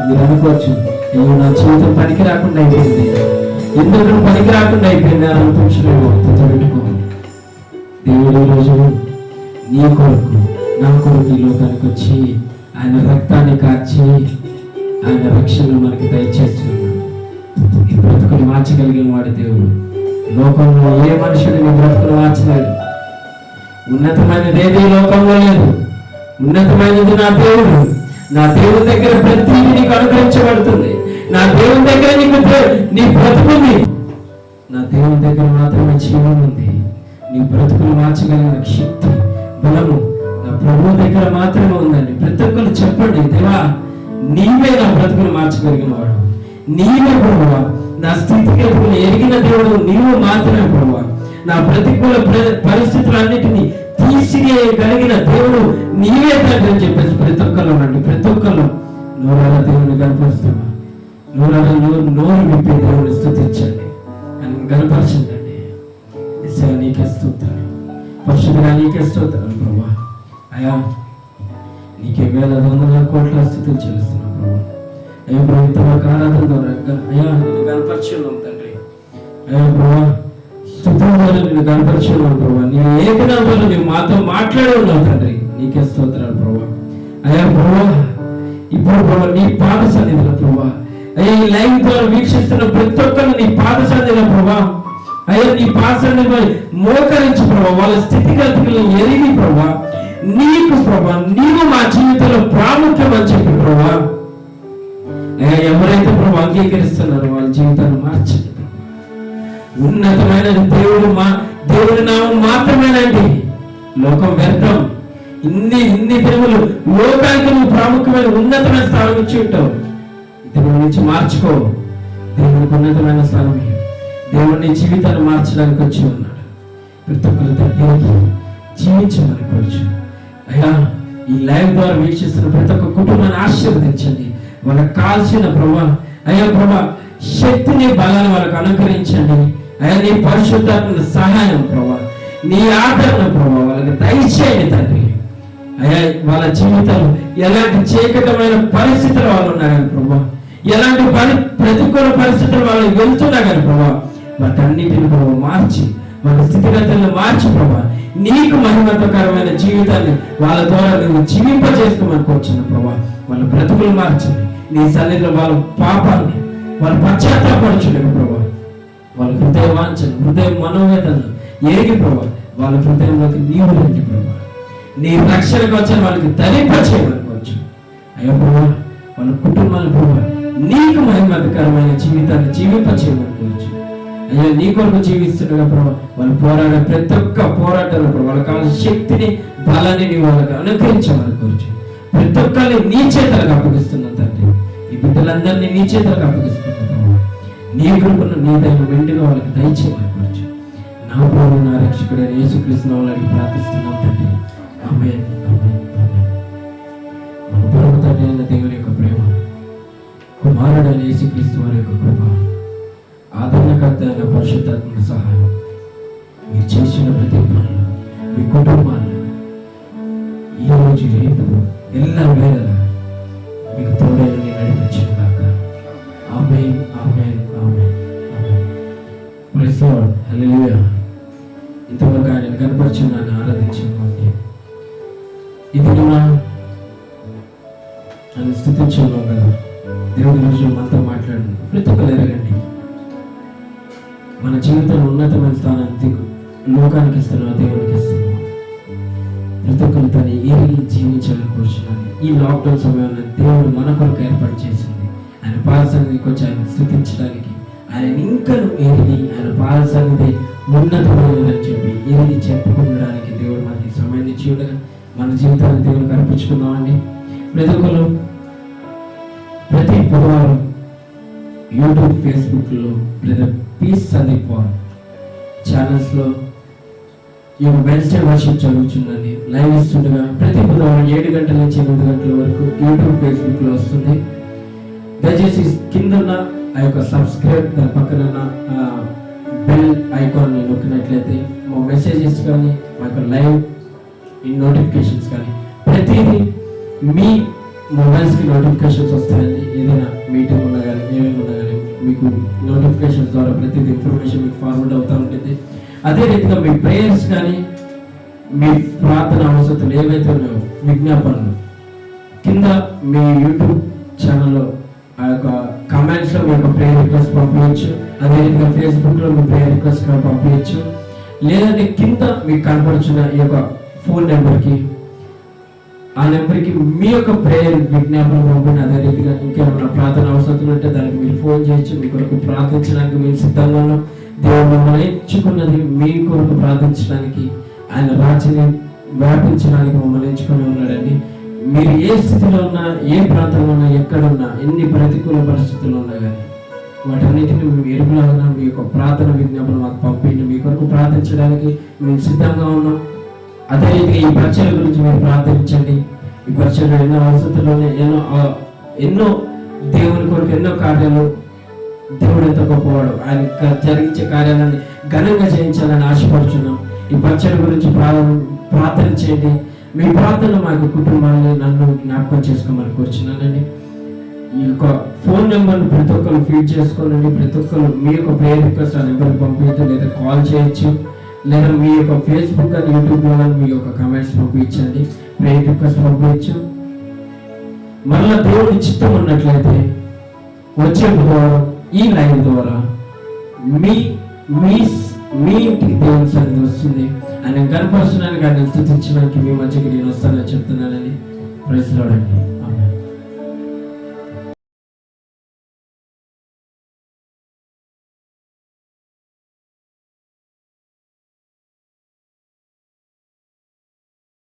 మీరు అనుకోవచ్చు, నేను నా జీవితం పనికి రాకుండా అయిపోయింది, ఎందుకు పనికి రాకుండా అయిపోయింది అని అనుకుంటున్నాను. పెట్టుకో. దేవుడు ఈరోజు నీ కొరకు నా కొరకు ఈ లోకానికి వచ్చి ఆయన రక్తాన్ని కార్చి ఆయన రక్షణ మనకి దయచేస్తున్నాడు. ఈ బ్రతుకుని మార్చగలిగిన వాడి దేవుడు. లోకంలో ఏ మనుషుడు నీ బ్రతుకును మార్చలేడు. ఉన్నతమైనది ఏది లోకంలో లేదు. ఉన్నతమైనది నా దేవుడు. నా దేవుని దగ్గర ప్రతిదీ నీకు అనుగ్రహించబడుతుంది. నా దేవుని దగ్గర నీ బ్రతుకుంది. నా దేవుని దగ్గర మాత్రమే జీవం ఉంది. నీ బ్రతుకులు మార్చగలిగిన శక్తి, బలము నా ప్రభువు దగ్గర మాత్రమే ఉందండి. ప్రతి ఒక్కరు చెప్పండి, దేవా నీవే నా బ్రతుకులు మార్చగలిగిన వాడు, నీవే ప్రభువా. నా స్థితిగతులు ఎరిగిన దేవుడు నీవు మాత్రమే ప్రభువా. నా ప్రతికూల పరిస్థితులన్నిటినీ తీసివేయగలిగిన దేవుడు నీవే తండ్రి అని చెప్పేసి ప్రతి ఒక్కరు అండి. ప్రతి ఒక్కరు నోరాల దేవుని కనపరుస్తామా? నోరాల నోరు విప్పి దేవుని స్తుతించండి అని కనపరచండి. నీకే స్తోత్రాలు, పరిశుద్ధుడా నీకే స్తోత్రాలు ప్రభా. అయా నీకే వేల వందల కోట్ల స్థితులు చెల్లిస్తున్నాం ప్రభా. అయ్యా ప్రభు ఇంతవరకు ఆరాధన ద్వారా అయ్యా నేను కనపరచున్నాం తండ్రి. అయ్యా ప్రభా స్తుతుల ద్వారా నేను కనపరచున్నాం ప్రభా. నీ లేఖన వల్ల నువ్వు మాతో మాట్లాడి ఉన్నావు తండ్రి. నీకే స్తోత్రాలు ప్రభా. అయ్యా ప్రభా ఇప్పుడు ప్రభా నీ పాద సన్నిధిలో ప్రభా, అయ్యా ఈ లైవ్ ద్వారా వీక్షిస్తున్న ప్రతి ఒక్కరు నీ పాద సన్నిధిలో ప్రభా, అయ్యా నీ పాద సన్నిధిలో మోకరించి ప్రభా, వాళ్ళ స్థితిగతులను ఎరిగి ప్రభా నీకు ప్రభా నీవు మా జీవితంలో ప్రాముఖ్యం అని చెప్పి ప్రభా, అయ్యా ఎవరైతే ప్రభా అంగీకరిస్తున్నారో వాళ్ళ జీవితాన్ని మార్చండి. ఉన్నతమైన దేవుడి నామం మాత్రమేనండి. లోకం వ్యర్థం. ఇన్ని దినములు లోకానికి నువ్వు ప్రాముఖ్యమైన ఉన్నతమైన స్థానం ఇచ్చి ఉంటావు. దేవుడి నుంచి మార్చుకో. దేవుడికి ఉన్నతమైన స్థానం, దేవుడిని జీవితాన్ని మార్చడానికి వచ్చి ఉన్నాడు. ప్రతి ఒక్కరి దగ్గరికి జీవించమని కోరుచు. అయ్యా ఈ లైవ్ ద్వారా వీక్షిస్తున్న ప్రతి ఒక్క కుటుంబాన్ని ఆశీర్వదించండి. వాళ్ళకి కాల్సిన ప్రభా, అయ్యా ప్రభా శక్తిని బలాన్ని వాళ్ళకి అనుగ్రహించండి. అయ్యా నీ పరిశుద్ధాత్మ సహాయం ప్రభా, నీ ఆదరణ ప్రభా వాళ్ళకి దయచేయండి తండ్రి. అయ్యా వాళ్ళ జీవితాలు ఎలాంటి చీకటమైన పరిస్థితులు వాళ్ళు ఉన్నారని ప్రభా, ఎలాంటి ప్రతికూల పరిస్థితులు వాళ్ళు వెళ్తున్నా కానీ ప్రభా వాటన్నిటిని ప్రభా మార్చి వాళ్ళ స్థితిగతులను మార్చి ప్రభా నీకు మహిమకరమైన జీవితాన్ని వాళ్ళ ద్వారా నువ్వు జీవింపజేసుకోమని కూర్చున్న ప్రభా వాళ్ళ బ్రతుకులు మార్చండి. నీ సన్నిధిలో వాళ్ళ పాపాన్ని వాళ్ళు పశ్చాత్తాపరచులేము ప్రభా. వాళ్ళ హృదయ వాంఛలు, హృదయ మనోవేదనలు ఏగి ప్రభా వాళ్ళ హృదయంలోకి నీవు రండి ప్రభా. నీ రక్షణకు వచ్చిన వాళ్ళకి ధరింపచేయమనుకోవచ్చు. అయ్యో ప్రభా వాళ్ళ కుటుంబాలు ప్రభా నీకు మహిమకరమైన జీవితాన్ని జీవింపచేయమనుకోవచ్చు. అయ్యా నీ కొరకు జీవిస్తుండగా ప్రభా వాళ్ళు పోరాడే ప్రతి ఒక్క పోరాటంలో ప్రభా వాళ్ళ కావాల్సిన శక్తిని బలాన్ని నీ వాళ్ళకి అనుగ్రహించమనుకోవచ్చు. ప్రతి ఒక్కరిని నీ చేతులకు అప్పగిస్తున్నా తండ్రి. ఈ బిడ్డలందరినీ నీ చేతులకు అప్పగిస్తున్నా ప్రభా. నీ కృపను నీ దైవం వెండిగా వాళ్ళకి దయచేయమనుకోవచ్చు. నా ప్రభు నా రక్షకుడైన యేసుక్రీస్తు నామములో ప్రార్థిస్తున్నాం తండ్రి. ఆమేన్, ఆమేన్, ఆమేన్. మన పరమ తండ్రి అయిన దేవుని యొక్క ప్రేమ, కుమారుడైన యేసుక్రీస్తు వారి యొక్క కృప, ఆదరణకర్త అయిన పరిశుద్ధాత్మ సహాయం మీరు చేసిన ప్రతి పనులు మీ కుటుంబాల్లో ఈ రోజు రేపు ఎల్ల వేళలా మీకు తోడని నడిపించిన కాక. Amen, amen, amen, amen. Praise the lord. Hallelujah. ఇంతవరకు ఆయన కనపరిచిన నన్ను ఆరాధించండి. ఇది నన్ను స్థుతించాను కదా. దేవుడి రోజు మనతో మాట్లాడండి. ప్రతి ఒక్కరు ఎరగండి మన జీవితంలో ఉన్నతమైన స్థానాన్ని లోకానికి ఇస్తున్నాం, దేవునికి ఇస్తున్నాం. ప్రతి ఒక్కరు తను ఎరిగి జీవించాలని కోరుచున్నాను. ఈ లాక్డౌన్ సమయంలో దేవుడు మన కొరకు ఏర్పాటు చేసింది ఆయన పాదసన్నిధికి వచ్చి ఆయన స్థుతించడానికి, ఆయన ఇంకను ఎరిగి ఆయన పాదసన్నిధి ఉన్నతమైనదని చెప్పి ఎరిగి చెప్పుకునడానికి దేవుడు మనకి సమయాన్ని ఇచ్చి ఉండగా మన జీవితాన్ని దేవుడికి అర్పించుకుందామండి. ప్రతి ఒక్కరు ప్రతి బుధవారం యూట్యూబ్, ఫేస్బుక్లో లేదా పీస్ సందీప్ ఛానల్స్లో ఈ వెన్స్డే వర్షిప్ జరుగుతుందండి. లైవ్ ఇస్తుండగా ప్రతి బుధవారం 7 గంటల నుంచి 8 గంటల వరకు యూట్యూబ్, ఫేస్బుక్లో వస్తుంది. దయచేసి కింద ఉన్న ఆ యొక్క సబ్స్క్రైబ్, దాని పక్కన బెల్ ఐకాన్ని నొక్కినట్లయితే మా మెసేజెస్ కానీ మా యొక్క లైవ్ నోటిఫికేషన్స్ కానీ ప్రతిదీ మీ మొబైల్స్కి నోటిఫికేషన్స్ వస్తాయండి. ఏదైనా మీటింగ్ ఉన్నా కానీ ఏమైనా ఉన్నా కానీ మీకు నోటిఫికేషన్స్ ద్వారా ప్రతిదీ ఇన్ఫర్మేషన్ మీకు ఫార్వర్డ్ అవుతూ ఉంటుంది. అదే రీతిగా మీ ప్రేయర్స్ కానీ మీ ప్రార్థన అవసరాలు ఏవైతే ఉన్నాయో విజ్ఞాపనలు కింద మీ యూట్యూబ్ ఛానల్లో ఆ యొక్క కమెంట్స్లో మీ యొక్క ప్రేయర్ రిక్వెస్ట్ పంపించచ్చు. అదేవిధంగా ఫేస్బుక్లో మీ ప్రేయర్ రిక్వెస్ట్ పంపించచ్చు. లేదంటే కింద మీకు కనపడుచున్న ఈ యొక్క ఫోన్ నెంబర్కి, ఆ నెంబర్కి మీ యొక్క ప్రేయర్ విజ్ఞాపన పంపిణీ. అదే రీతిగా ఇంకేమైనా ప్రార్థన అవసరం ఉంటే దానికి మీరు ఫోన్ చేయొచ్చు. మీ కొరకు ప్రార్థించడానికి మీరు సిద్ధంగా ఉన్నాం. దేవుడు మమ్మల్ని ఎంచుకున్నది మీ కొరకు ప్రార్థించడానికి, ఆయన రాజ్యాన్ని వ్యాపించడానికి మమ్మల్ని ఎంచుకొని ఉన్నాడండి. మీరు ఏ స్థితిలో ఉన్నా, ఏ ప్రాంతంలో ఉన్నా, ఎక్కడున్నా, ఎన్ని ప్రతికూల పరిస్థితుల్లో ఉన్నా కానీ వాటన్నిటిని మేము ఎరుపులాగా మీ యొక్క ప్రార్థన విజ్ఞాపన మాకు పంపిండి. మీ కొరకు ప్రార్థించడానికి మేము సిద్ధంగా ఉన్నాం. అదే రీతిగా ఈ పరిచయం గురించి మీరు ప్రార్థించండి. ఈ పరిచయంలో ఎన్నో అవసరాలు, ఎన్నో దేవుని కొరకు ఎన్నో కార్యాలు, దేవుడు ఎంత గొప్పవాడు, ఆయన జరిగించే కార్యాలని ఘనంగా చేయించాలని ఆశపడుచున్నాం. ఈ పరిచయం గురించి ప్రార్థన చేయండి. మీ ప్రార్థన మా యొక్క కుటుంబాన్ని, నన్ను జ్ఞాపకం చేసుకోమని కోరుచున్నానండి. ఈ యొక్క ఫోన్ నెంబర్ని ప్రతి ఒక్కరు ఫీడ్ చేసుకోనండి. ప్రతి ఒక్కరు మీ యొక్క ప్రేయర్ రిక్వెస్ట్ ఆ నెంబర్కి పంపించచ్చు, లేదా కాల్ చేయొచ్చు, లేదా మీ యొక్క ఫేస్బుక్ అండ్ యూట్యూబ్లో మీ యొక్క కామెంట్స్ పంపించండి, ప్రేయర్ రిక్వెస్ట్ పంపించచ్చు. మళ్ళీ దేవుడి చిత్తం ఉన్నట్లయితే వచ్చే బుధవారం ఈ లైవ్ ద్వారా మీ ఇంటికి దేవుని సన్నిధి వస్తుంది. ఆయన కనపరచడానికి, ఆయన స్తుతించడానికి మీ మధ్యకి నేను వస్తానని చెప్తున్నానని. ప్రైజ్ లార్డ్ అండి.